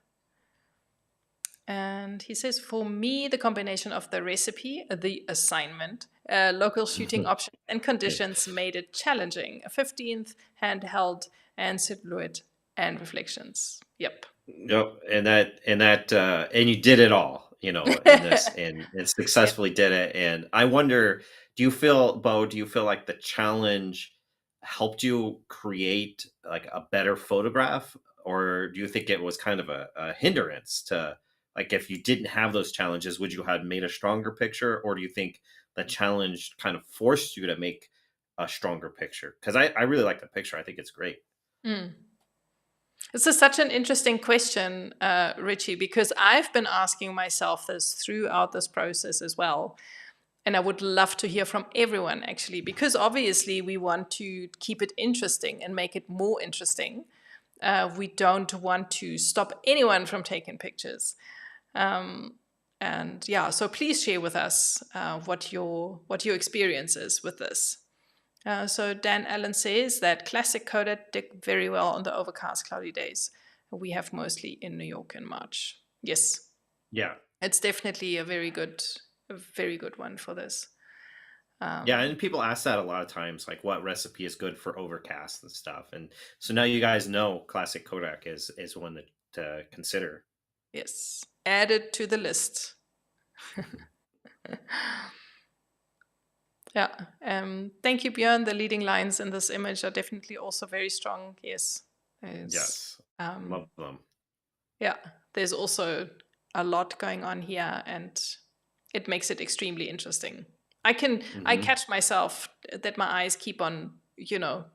And he says, for me, the combination of the recipe, the assignment, local shooting options and conditions made it challenging. A 15th handheld and silhouette and reflections. Yep. Yep. And you did it all, in this and successfully did it. And I wonder, Bo, do you feel like the challenge helped you create like a better photograph? Or do you think it was kind of a hindrance to, like, if you didn't have those challenges, would you have made a stronger picture? Or do you think the challenge kind of forced you to make a stronger picture? Because I really like the picture. I think it's great. This is such an interesting question, Ritchie, because I've been asking myself this throughout this process as well. And I would love to hear from everyone, actually, because obviously we want to keep it interesting and make it more interesting. We don't want to stop anyone from taking pictures. So please share with us what your experience is with this. So Dan Allen says that classic Kodak did very well on the overcast, cloudy days we have mostly in New York in March. Yes. Yeah. It's definitely a very good one for this. Yeah, and people ask that a lot of times, like what recipe is good for overcast and stuff. And so now you guys know classic Kodak is one to consider. Yes. Add it to the list. Yeah. Thank you, Björn. The leading lines in this image are definitely also very strong. Yes. Yes. Love them. Yeah. There's also a lot going on here, and it makes it extremely interesting. I catch myself that my eyes keep on,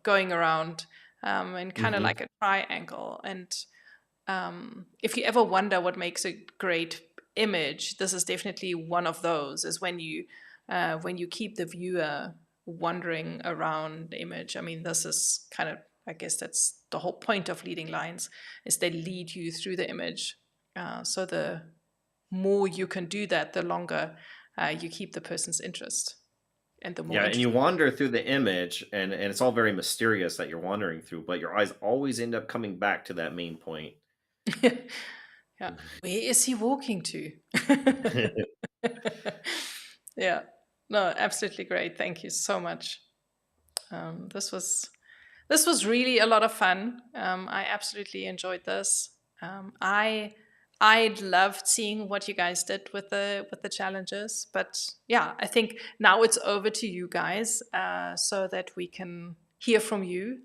going around and kind of like a triangle. And if you ever wonder what makes a great image, this is definitely one of those, is when you keep the viewer wandering around the image. I mean, this is kind of, I guess that's the whole point of leading lines, is they lead you through the image. So the more you can do that, the longer you keep the person's interest. And the more and you wander through the image, and it's all very mysterious that you're wandering through, but your eyes always end up coming back to that main point. Yeah. Where is he walking to? Yeah. No, absolutely great. Thank you so much. This was really a lot of fun. I absolutely enjoyed this. I loved seeing what you guys did with the challenges. But yeah, I think now it's over to you guys, so that we can hear from you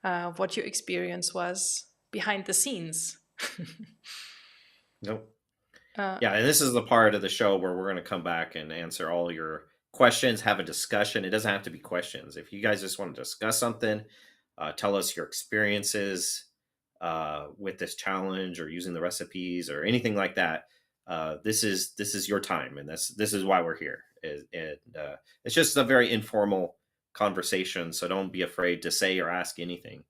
what your experience was behind the scenes. Nope. Yeah, and this is the part of the show where we're going to come back and answer all your questions, have a discussion. It doesn't have to be questions. If you guys just want to discuss something, tell us your experiences with this challenge or using the recipes or anything like that. This is your time, and this is why we're here. It's just a very informal conversation, so don't be afraid to say or ask anything.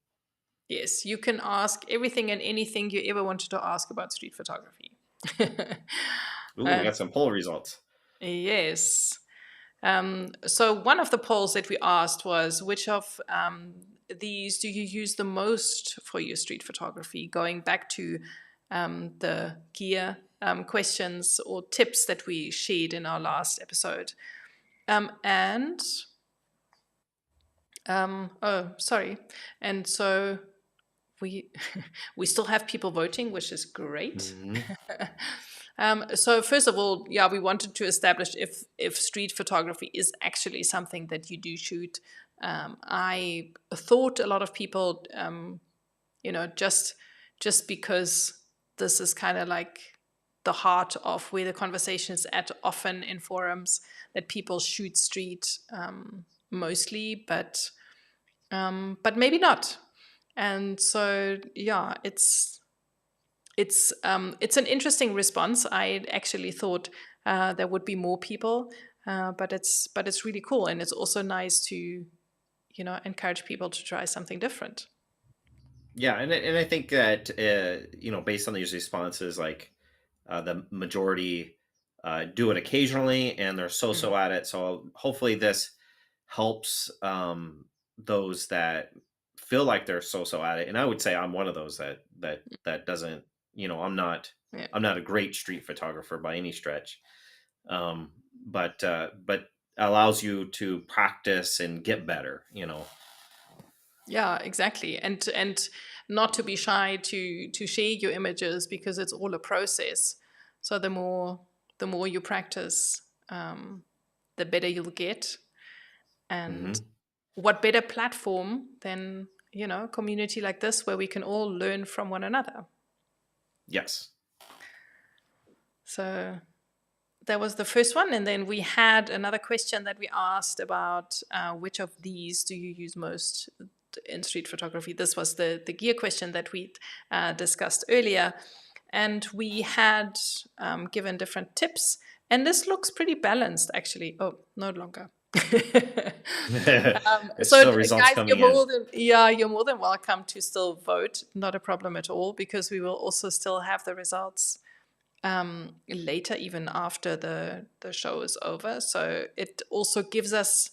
Yes, you can ask everything and anything you ever wanted to ask about street photography. Ooh, we got some poll results. Yes. So one of the polls that we asked was, which of these do you use the most for your street photography? Going back to the gear questions or tips that we shared in our last episode. And Oh, sorry. And so we we still have people voting, which is great. Mhm. So first of all, yeah, we wanted to establish if street photography is actually something that you do shoot. I thought a lot of people, just because this is kind of like the heart of where the conversation is at, often in forums, that people shoot street mostly, but maybe not. And so yeah, it's an interesting response. I actually thought there would be more people, but it's really cool, and it's also nice to encourage people to try something different. Yeah, and I think that based on these responses, like the majority do it occasionally, and they're Mm. so at it. So hopefully this helps those that feel like they're so at it. And I would say I'm one of those that doesn't. Yeah. I'm not a great street photographer by any stretch, um, but allows you to practice and get better. Yeah, exactly. And not to be shy to share your images, because it's all a process. So the more you practice, the better you'll get. And Hmm. what better platform than a community like this, where we can all learn from one another. Yes. So that was the first one. And then we had another question that we asked about which of these do you use most in street photography. This was the gear question that we discussed earlier. And we had given different tips. And this looks pretty balanced, actually. Oh, no longer. There's So still results guys, coming in. you're more than welcome to still vote. Not a problem at all, because we will also still have the results later, even after the show is over. So it also gives us,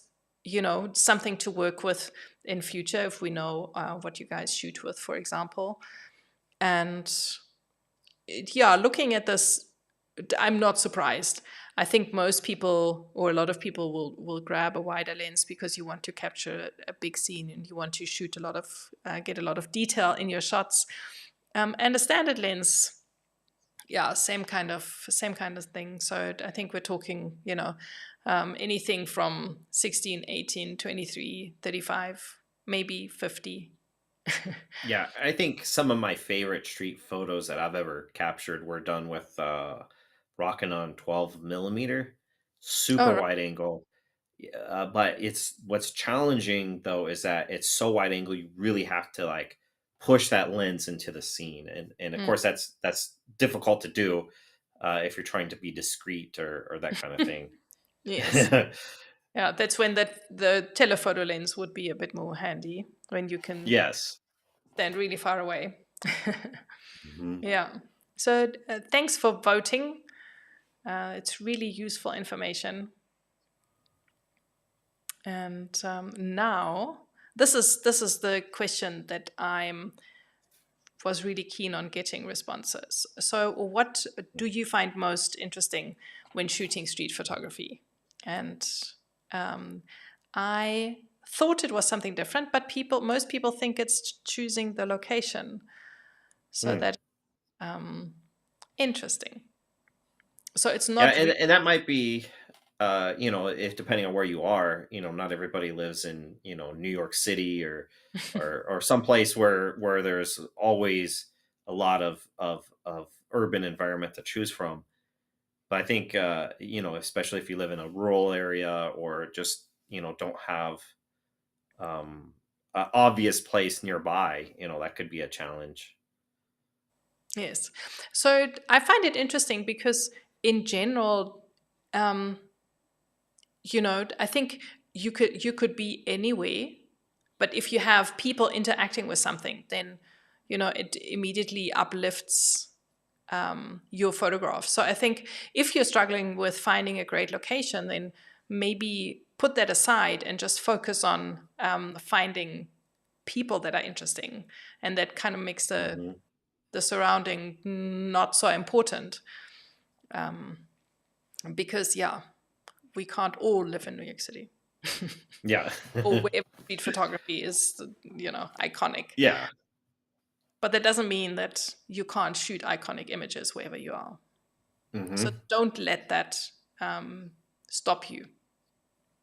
something to work with in future, if we know what you guys shoot with, for example. And yeah, looking at this, I'm not surprised. I think most people, or a lot of people, will grab a wider lens because you want to capture a big scene, and you want to shoot get a lot of detail in your shots. And a standard lens, yeah, same kind of thing. So I think we're talking, anything from 16, 18, 23, 35, maybe 50. Yeah, I think some of my favorite street photos that I've ever captured were done with rocking on 12 millimeter, Oh, super right. wide angle. But it's what's challenging though is that it's so wide angle you really have to like push that lens into the scene, and of Mm. course that's difficult to do if you're trying to be discreet or that kind of thing. Yes. Yeah, that's when the telephoto lens would be a bit more handy, when you can Yes. stand really far away. Mhm. Yeah. So thanks for voting. It's really useful information. And now this is the question that I'm was really keen on getting responses. So, what do you find most interesting when shooting street photography? And um, I thought it was something different, but most people think it's choosing the location. So Hmm. that um, interesting. So it's Yeah, not and really. and that might be, if depending on where you are, not everybody lives in, New York City or someplace where there's always a lot of urban environment to choose from. But I think, especially if you live in a rural area or just, don't have an obvious place nearby, that could be a challenge. Yes. So I find it interesting because, in general, um, I think you could be anywhere, but if you have people interacting with something, then it immediately uplifts your photograph. So I think if you're struggling with finding a great location, then maybe put that aside and just focus on finding people that are interesting, and that kind of makes the Hmm. the surrounding not so important, because yeah, we can't all live in New York City. Yeah. or wherever street photography is, iconic. Yeah. But that doesn't mean that you can't shoot iconic images wherever you are. So Hmm. don't let that stop you.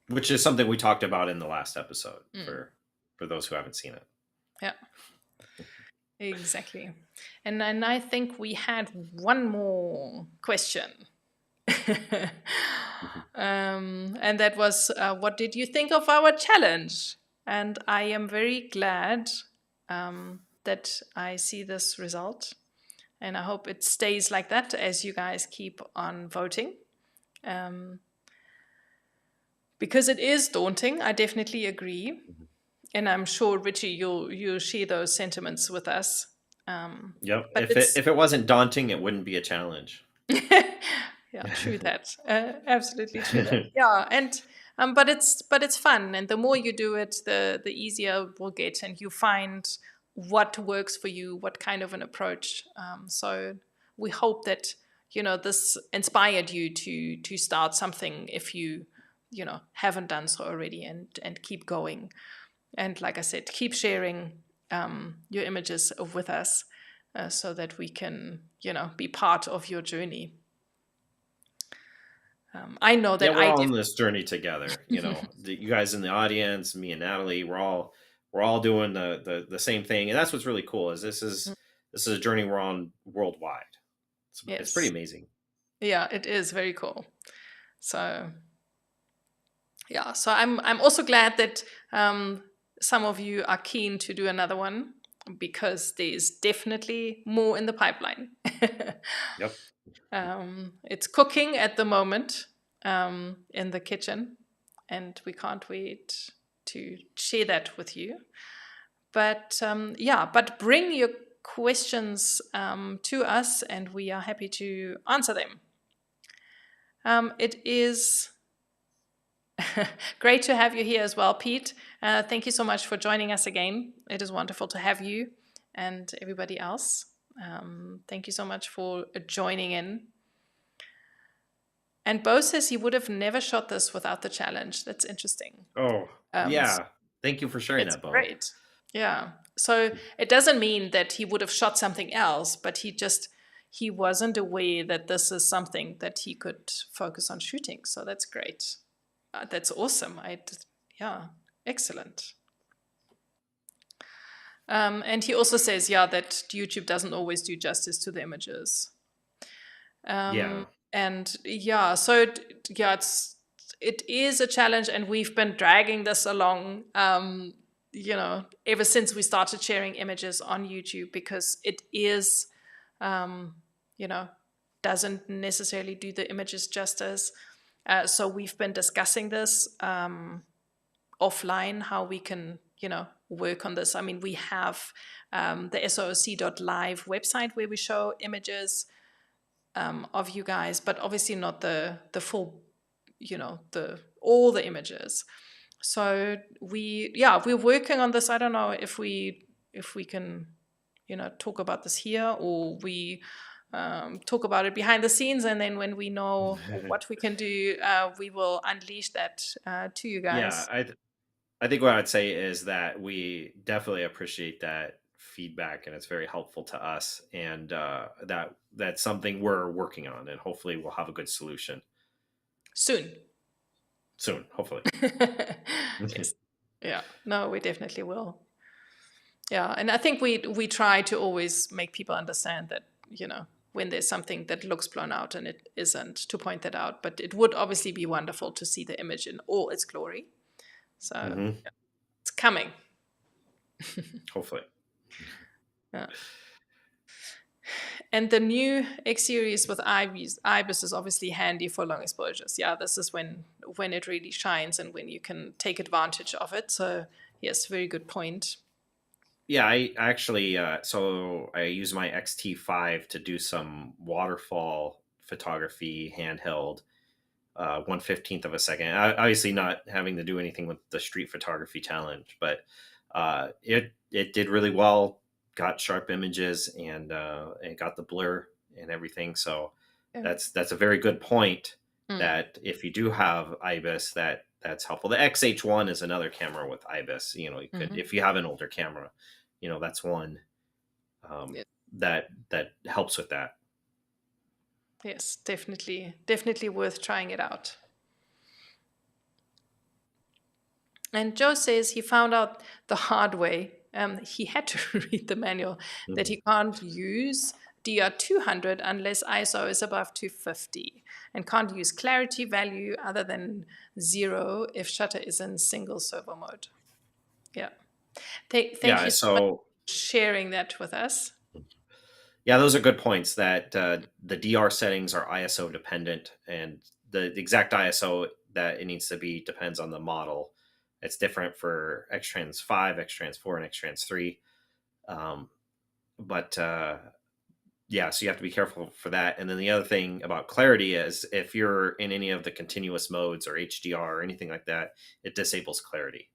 Which is something we talked about in the last episode for those who haven't seen it. Yeah, exactly. And then I think we had one more question. And that was, what did you think of our challenge? And I am very glad that I see this result. And I hope it stays like that as you guys keep on voting. Because it is daunting, I definitely agree. And I'm sure, Richie, you'll share those sentiments with us. Yep. But If it wasn't daunting, it wouldn't be a challenge. yeah, true that. Absolutely true that. Yeah, and but it's fun, and the more you do it, the easier it will get, and you find what works for you, what kind of an approach. So we hope that this inspired you to start something if you haven't done so already, and keep going. And like I said, keep sharing your images with us so that we can be part of your journey. I know that We're all on this journey together. You guys in the audience, me and Natalie, we're all doing the same thing, and that's what's really cool. Is this is a journey we're on worldwide. It's pretty amazing. Yeah, it is very cool. So yeah, so I'm also glad that some of you are keen to do another one, because there's definitely more in the pipeline. Yep. It's cooking at the moment in the kitchen, and we can't wait to share that with you. But but bring your questions to us, and we are happy to answer them. It is great to have you here as well, Pete. Thank you so much for joining us again. It is wonderful to have you and everybody else. Thank you so much for joining in. And Bo says he would have never shot this without the challenge. That's interesting. Oh, yeah. Thank you for sharing that, Bo. Great. Yeah. So it doesn't mean that he would have shot something else, but he wasn't aware that this is something that he could focus on shooting. So that's great. That's awesome. Excellent. And he also says, that YouTube doesn't always do justice to the images. And so it is a challenge, and we've been dragging this along, ever since we started sharing images on YouTube, because it is, doesn't necessarily do the images justice. So we've been discussing this offline, how we can, work on this. I mean, we have the sooc.live website where we show images of you guys, but obviously not the full, all the images. So we're working on this. I don't know if we can, talk about this here, or we talk about it behind the scenes, and then when we know what we can do, we will unleash that to you guys. Yeah, I think what I'd say is that we definitely appreciate that feedback, and it's very helpful to us, and that's something we're working on, and hopefully we'll have a good solution soon, hopefully. Yes. Yeah, no, we definitely will. Yeah, and I think we try to always make people understand that, when there's something that looks blown out and it isn't, to point that out. But it would obviously be wonderful to see the image in all its glory. So it's coming. Hopefully. Yeah. And the new X series with IBIS is obviously handy for long exposures. Yeah, this is when it really shines and when you can take advantage of it. So yes, very good point. Yeah, I actually, so I use my XT5 to do some waterfall photography handheld, 1/15 of a second. Obviously not having to do anything with the street photography challenge, but it did really well, got sharp images, and it got the blur and everything. So that's a very good point, that if you do have IBIS, that that's helpful. The XH1 is another camera with IBIS. You know, you could, if you have an older camera, you know, that's one Yes. that helps with that. Yes, definitely worth trying it out. And Joe says he found out the hard way. He had to read the manual that he can't use DR200 unless ISO is above 250, and can't use clarity value other than 0 if shutter is in single servo mode. Yeah. Thank you so much for sharing that with us. Yeah, those are good points. That the DR settings are ISO dependent, and the exact ISO that it needs to be depends on the model. It's different for X-Trans 5, X-Trans 4, and X-Trans 3. But yeah, so you have to be careful for that. And then the other thing about clarity is if you're in any of the continuous modes or HDR or anything like that, it disables clarity.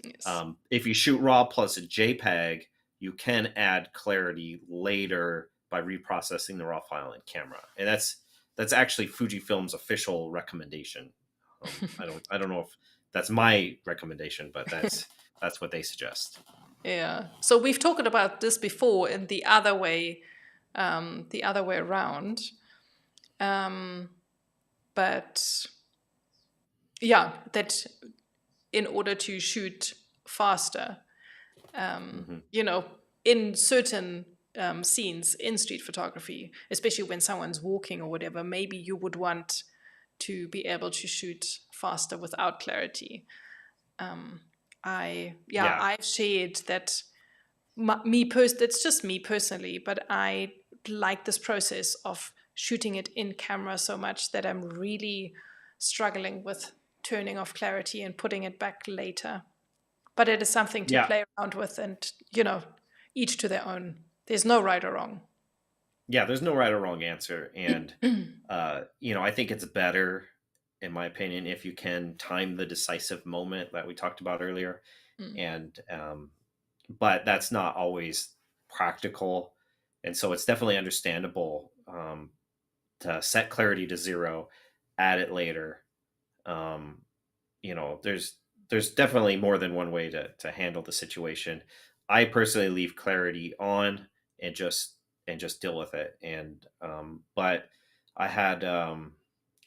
Yes. If you shoot RAW plus a JPEG, you can add clarity later by reprocessing the RAW file in camera, and that's actually Fujifilm's official recommendation. I don't know if that's my recommendation, but that's what they suggest. Yeah. So we've talked about this before in the other way around. But yeah, that in order to shoot faster, you know, in certain scenes in street photography, especially when someone's walking or whatever, maybe you would want to be able to shoot faster without clarity. I've shared that it's just me personally, but I like this process of shooting it in camera so much that I'm really struggling with turning off clarity and putting it back later. But it is something to play around with, and, you know, each to their own. There's no right or wrong. Yeah, there's no right or wrong answer. And, you know, I think it's better, in my opinion, if you can time the decisive moment that we talked about earlier. And, but that's not always practical. And so it's definitely understandable to set clarity to 0, add it later. You know, there's definitely more than one way to handle the situation. I personally leave clarity on and just deal with it. And but I had an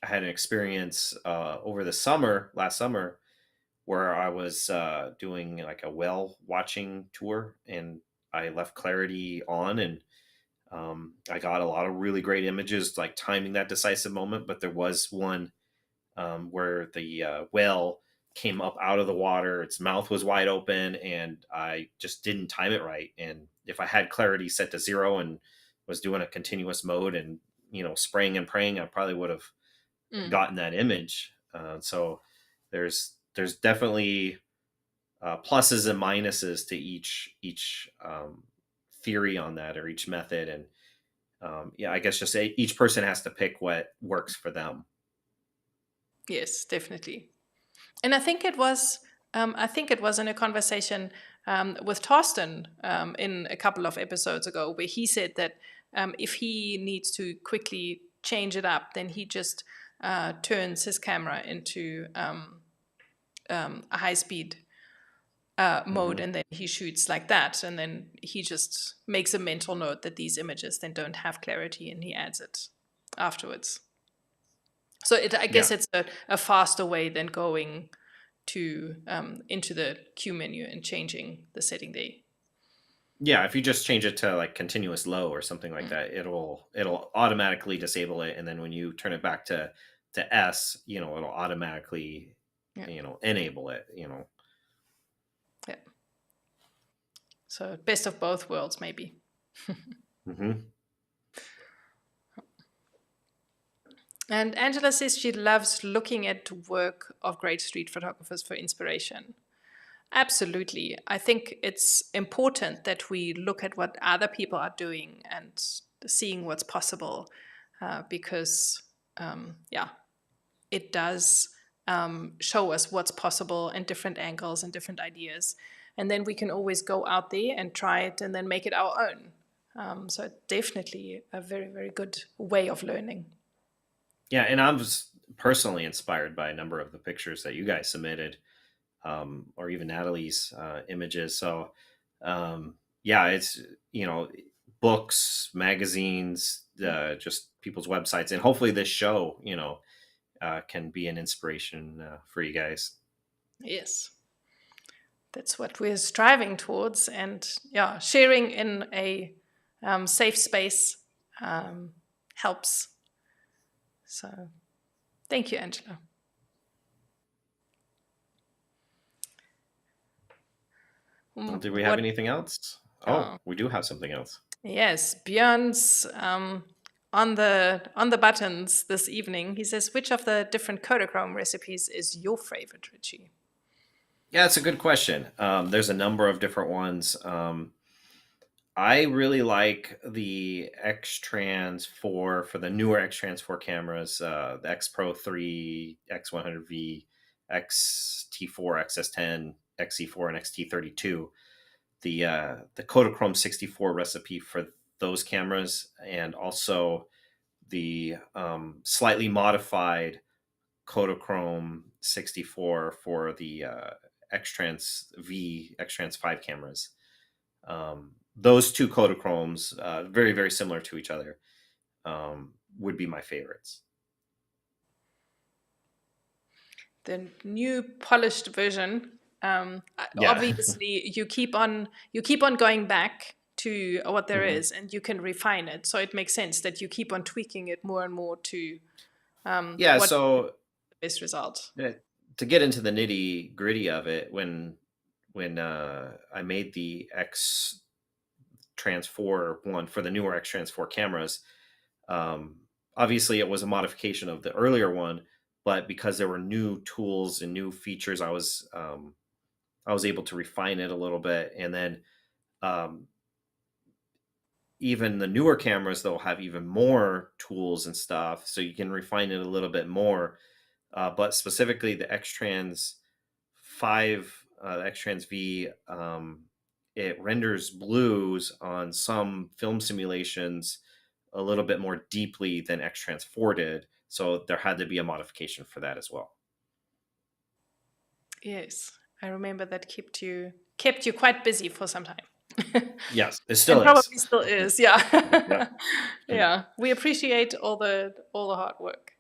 experience over the last summer, where I was doing like a whale watching tour, and I left clarity on, and I got a lot of really great images, like timing that decisive moment. But there was one where the whale came up out of the water, its mouth was wide open, and I just didn't time it right. And if I had clarity set to 0 and was doing a continuous mode and, you know, spraying and praying, I probably would have gotten that image. So there's definitely pluses and minuses to each theory on that, or each method. And yeah, I guess just each person has to pick what works for them. Yes, definitely. And I think it was in a conversation with Torsten in a couple of episodes ago, where he said that if he needs to quickly change it up, then he just turns his camera into a high-speed mode, and then he shoots like that, and then he just makes a mental note that these images then don't have clarity, and he adds it afterwards. So I guess it's a faster way than going to into the Q menu and changing the setting there. Yeah, if you just change it to like continuous low or something like that, it'll automatically disable it, and then when you turn it back to S, you know, it'll automatically you know, enable it, you know. Yeah. So best of both worlds, maybe. And Angela says she loves looking at work of great street photographers for inspiration. Absolutely. I think it's important that we look at what other people are doing and seeing what's possible, because, it does show us what's possible and different angles and different ideas. And then we can always go out there and try it and then make it our own. So definitely a very, very good way of learning. Yeah, and I was personally inspired by a number of the pictures that you guys submitted, or even Nathalie's images. So yeah, it's, books, magazines, just people's websites, and hopefully this show, can be an inspiration for you guys. Yes. That's what we're striving towards. And yeah, sharing in a safe space helps. So thank you, Angela. Well, do we have anything else? Oh, we do have something else. Yes, Björn's on the buttons this evening. He says, which of the different Kodachrome recipes is your favorite, Ritchie? Yeah, it's a good question. There's a number of different ones. I really like the X-Trans 4 for the newer X-Trans 4 cameras, the X Pro 3, X100V, XT4, XS10, XE4, and XT32. The Kodachrome 64 recipe for those cameras, and also the slightly modified Kodachrome 64 for the X-Trans V, X-Trans 5 cameras. Those two Kodachromes, very, very similar to each other, would be my favorites. The new polished version. Obviously, you keep on going back to what there is, and you can refine it. So it makes sense that you keep on tweaking it more and more to so the best result. To get into the nitty gritty of it, when I made the X Trans 4 one for the newer X Trans 4 cameras, obviously it was a modification of the earlier one, but because there were new tools and new features, I was able to refine it a little bit. And then even the newer cameras, they'll have even more tools and stuff, so you can refine it a little bit more. But specifically the X-Trans 5, the X-Trans V, it renders blues on some film simulations a little bit more deeply than X-Trans 4 did. So there had to be a modification for that as well. Yes, I remember that kept you quite busy for some time. Yes, it still probably still is. Yeah. Yeah. We appreciate all the hard work.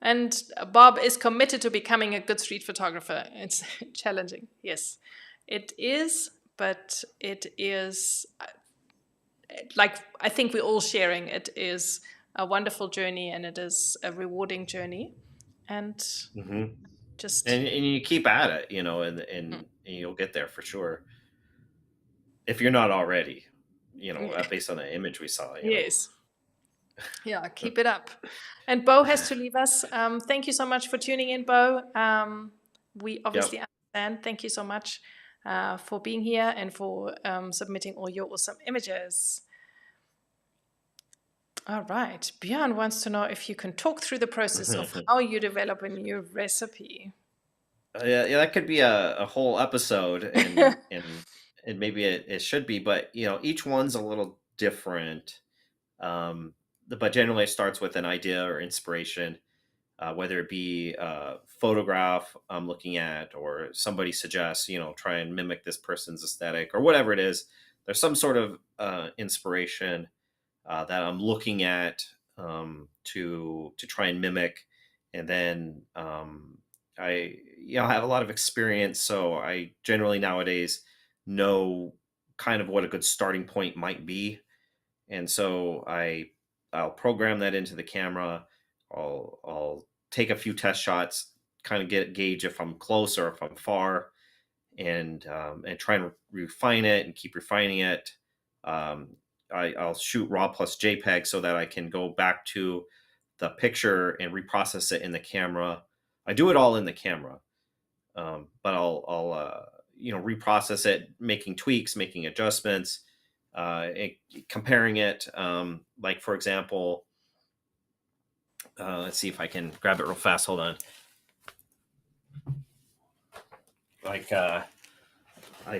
And Bob is committed to becoming a good street photographer. It's challenging. Yes, it is, but it is like, I think we're all sharing. It is a wonderful journey, and it is a rewarding journey. And just and you keep at it, and you'll get there for sure. If you're not already, based on the image we saw. Yes. Yeah, keep it up. And Bo has to leave us. Thank you so much for tuning in, Bo. We obviously understand. Thank you so much for being here and for submitting all your awesome images. All right. Björn wants to know if you can talk through the process of how you develop a new recipe. Yeah, that could be a whole episode, and and maybe it should be, but each one's a little different. But generally it starts with an idea or inspiration, whether it be a photograph I'm looking at, or somebody suggests, try and mimic this person's aesthetic or whatever it is. There's some sort of inspiration that I'm looking at to try and mimic. And then I have a lot of experience, so I generally nowadays know kind of what a good starting point might be. And so I'll program that into the camera. I'll take a few test shots, kind of gauge if I'm close or if I'm far, and try and refine it and keep refining it. I'll shoot RAW plus JPEG so that I can go back to the picture and reprocess it in the camera. I do it all in the camera, but I'll reprocess it, making tweaks, making adjustments, comparing it. Like, for example, let's see if I can grab it real fast. Hold on. Like, I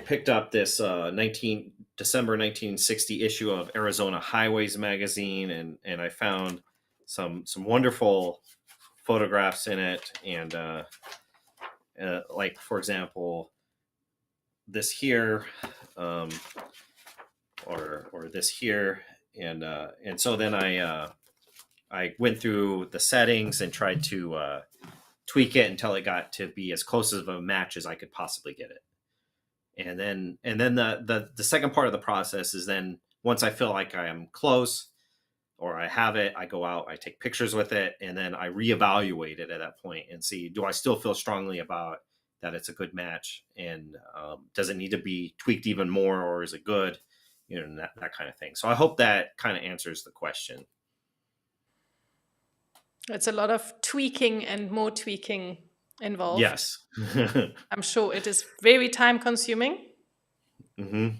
picked up this December 1960 issue of Arizona Highways magazine, and I found some wonderful photographs in it, and like for example, this here, or this here, and so then I went through the settings and tried to tweak it until it got to be as close of a match as I could possibly get it. And then the second part of the process is then once I feel like I am close or I have it, I go out, I take pictures with it, and then I reevaluate it at that point and see, do I still feel strongly about that it's a good match, and does it need to be tweaked even more, or is it good, that kind of thing. So I hope that kind of answers the question. It's a lot of tweaking and more tweaking involved. Yes. I'm sure it is very time consuming. Mm-hmm.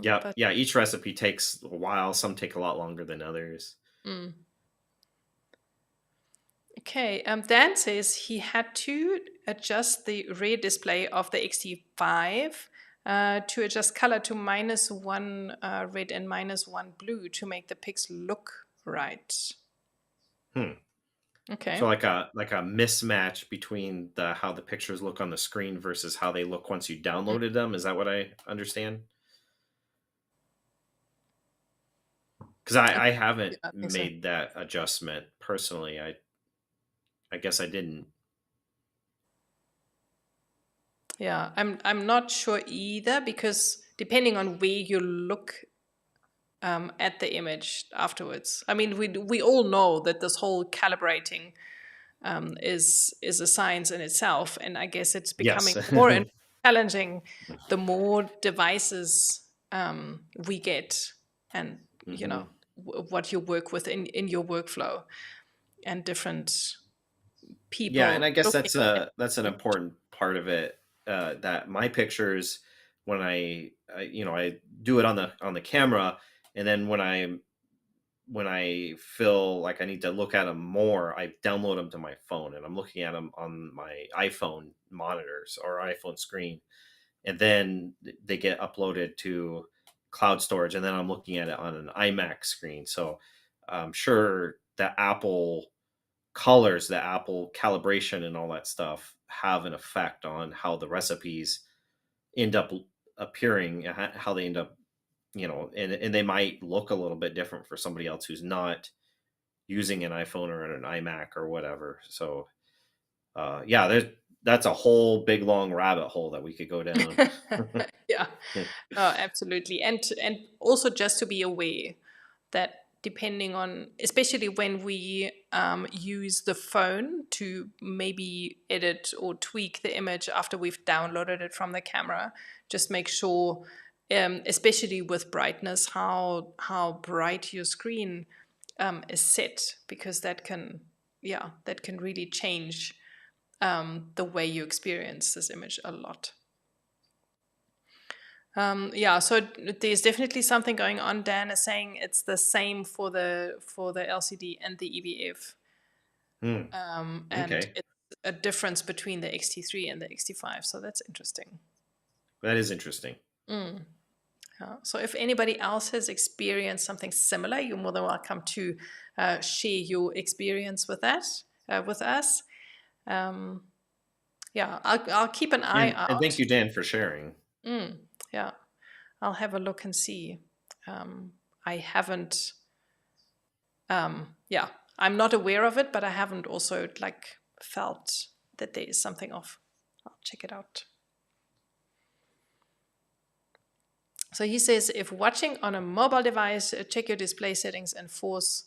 Yeah, but yeah. Each recipe takes a while. Some take a lot longer than others. Okay. Dan says he had to adjust the rear display of the XT5 to adjust color to -1 red and -1 blue to make the pics look right. Okay. So like a mismatch between how the pictures look on the screen versus how they look once you downloaded them. Is that what I understand? Because I haven't made that adjustment personally. I guess I didn't. Yeah, I'm not sure either, because depending on where you look at the image afterwards. I mean, we all know that this whole calibrating is a science in itself, and I guess it's becoming more and more challenging the more devices we get, and what you work with in your workflow, and different people. Yeah, and I guess that's an important part of it. That my pictures, when I do it on the camera, and then when I feel like I need to look at them more, I download them to my phone, and I'm looking at them on my iPhone monitors or iPhone screen, and then they get uploaded to cloud storage, and then I'm looking at it on an iMac screen. So I'm sure the Apple colors, the Apple calibration, and all that stuff have an effect on how the recipes end up appearing, how they end up, and they might look a little bit different for somebody else who's not using an iPhone or an iMac or whatever. So that's a whole big long rabbit hole that we could go down. Yeah, absolutely. And also just to be aware that depending on, especially when we use the phone to maybe edit or tweak the image after we've downloaded it from the camera, just make sure, especially with brightness, how bright your screen is set, because that can really change the way you experience this image a lot. So there's definitely something going on. Dan is saying it's the same for the LCD and the EVF. And it's a difference between the XT3 and the XT5. So that's interesting. That is interesting. So if anybody else has experienced something similar, you're more than welcome to share your experience with that with us. I'll keep an eye out. And thank you, Dan, for sharing. Yeah, I'll have a look and see. I haven't, I'm not aware of it, but I haven't also felt that there is something off. I'll check it out. So he says, if watching on a mobile device, check your display settings and force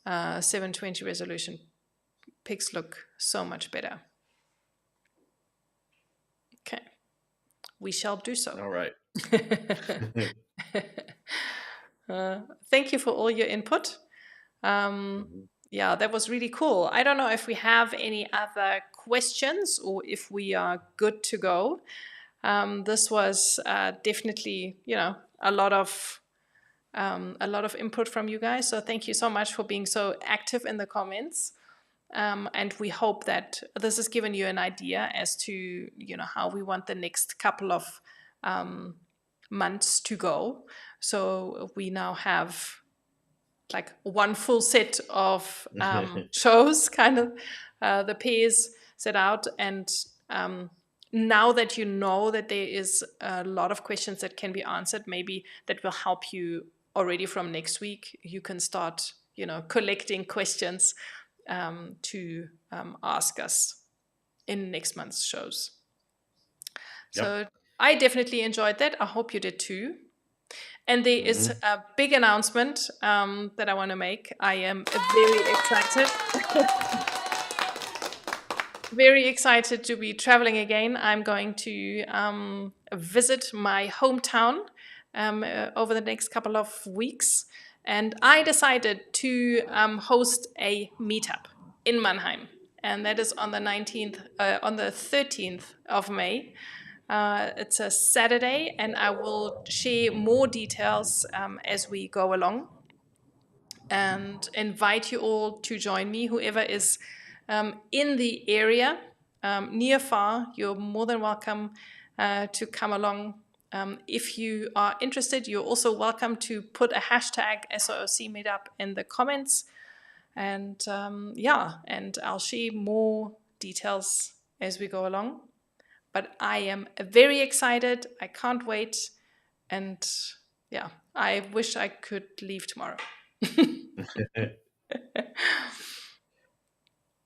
720 resolution. Pics look so much better. Okay. We shall do so. All right. Thank you for all your input. That was really cool. I don't know if we have any other questions or if we are good to go. This was definitely, a lot of input from you guys. So thank you so much for being so active in the comments. And we hope that this has given you an idea as to, how we want the next couple of months to go. So we now have like one full set of shows, kind of the pairs set out. And now that you know that there is a lot of questions that can be answered, maybe that will help you already from next week. You can start, collecting questions to ask us in next month's shows. Yep. So I definitely enjoyed that. I hope you did too. And there is a big announcement that I want to make. I am very excited. Very excited to be traveling again. I'm going to visit my hometown over the next couple of weeks. And I decided to host a meetup in Mannheim. And that is on the 13th of May. It's a Saturday, and I will share more details as we go along and invite you all to join me. Whoever is in the area, near far, you're more than welcome to come along. If you are interested, you're also welcome to put a hashtag SOC Meetup in the comments. And and I'll share more details as we go along. But I am very excited. I can't wait. And yeah, I wish I could leave tomorrow.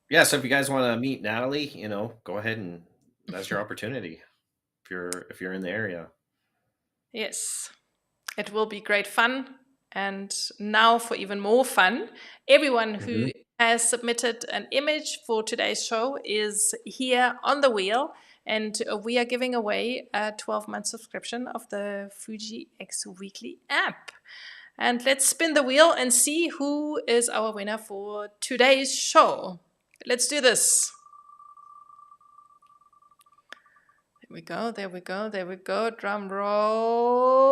Yeah, so if you guys want to meet Nathalie, go ahead, and that's your opportunity if you're in the area. Yes, it will be great fun. And now for even more fun, everyone who has submitted an image for today's show is here on the wheel. And we are giving away a 12-month subscription of the Fuji X Weekly app. And let's spin the wheel and see who is our winner for today's show. Let's do this. There we go, there we go, there we go. Drum rolls.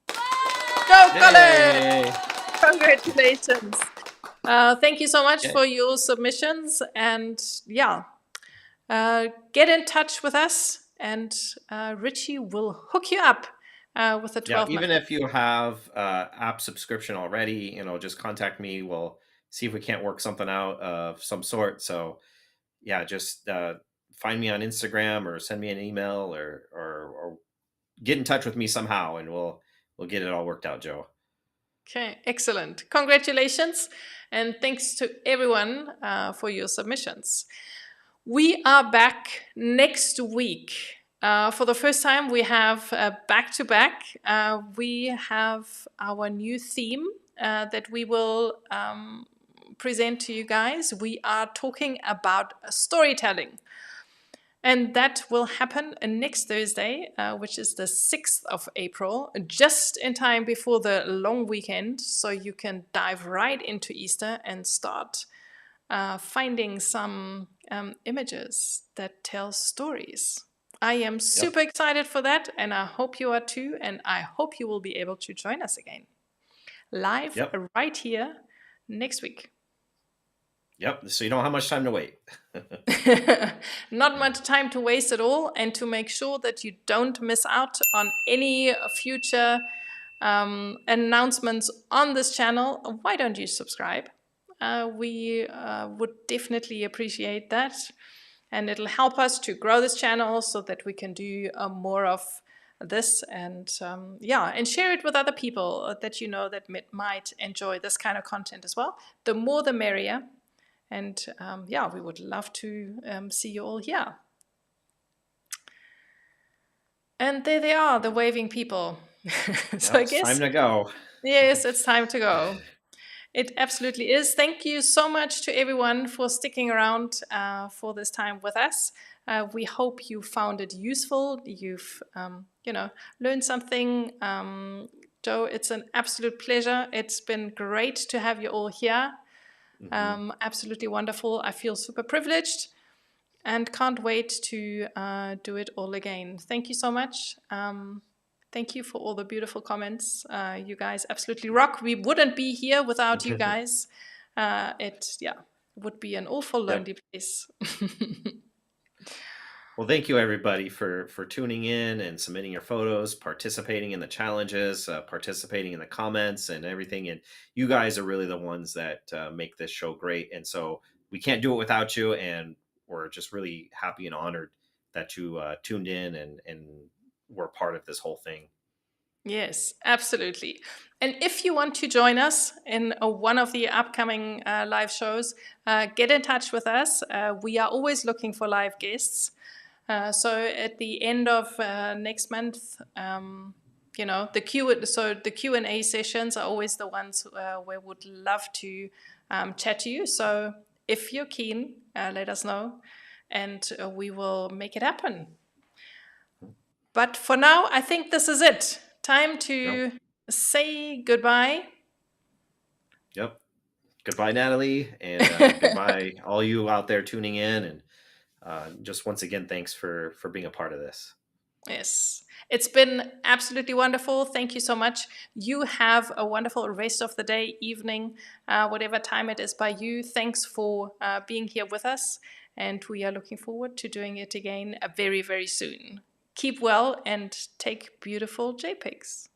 Go, Colin! Congratulations. Thank you so much for your submissions. And get in touch with us, and Ritchie will hook you up with a 12 month. Even if you have app subscription already, just contact me. We'll see if we can't work something out of some sort. So just find me on Instagram or send me an email or get in touch with me somehow, and we'll get it all worked out, Joe. Okay, excellent. Congratulations. And thanks to everyone for your submissions. We are back next week. For the first time, we have back-to-back. We have our new theme that we will present to you guys. We are talking about storytelling. And that will happen next Thursday, which is the 6th of April, just in time before the long weekend. So you can dive right into Easter and start finding some images that tell stories. I am super excited for that, and I hope you are too. And I hope you will be able to join us again live right here next week. Yep. So you don't have much time to wait. Not much time to waste at all. And to make sure that you don't miss out on any future announcements on this channel, why don't you subscribe? We would definitely appreciate that. And it'll help us to grow this channel so that we can do more of this, and share it with other people that you know that might enjoy this kind of content as well. The more the merrier. And we would love to see you all here. And there they are, the waving people. So I guess it's time to go. Yes, it's time to go. It absolutely is. Thank you so much to everyone for sticking around for this time with us. We hope you found it useful. You've, learned something. Joe, it's an absolute pleasure. It's been great to have you all here. Absolutely wonderful. I feel super privileged and can't wait to do it all again. Thank you so much. Thank you for all the beautiful comments. You guys absolutely rock. We wouldn't be here without you guys. It would be an awful lonely place. Well, thank you everybody for tuning in and submitting your photos, participating in the challenges, participating in the comments and everything. And you guys are really the ones that make this show great. And so we can't do it without you. And we're just really happy and honored that you tuned in and were part of this whole thing. Yes, absolutely. And if you want to join us in one of the upcoming live shows, get in touch with us. We are always looking for live guests. So at the end of next month, the Q&A sessions are always the ones where we would love to chat to you. So if you're keen, let us know, and we will make it happen. But for now, I think this is it. Time to say goodbye. Yep. Goodbye, Natalie, and goodbye, all you out there tuning in. And just once again, thanks for being a part of this. Yes, it's been absolutely wonderful. Thank you so much. You have a wonderful rest of the day, evening, whatever time it is by you. Thanks for being here with us. And we are looking forward to doing it again very, very soon. Keep well and take beautiful JPEGs.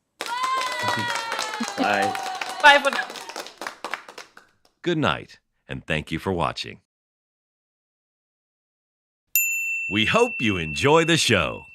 Bye. Bye for now. Good night, and thank you for watching. We hope you enjoy the show.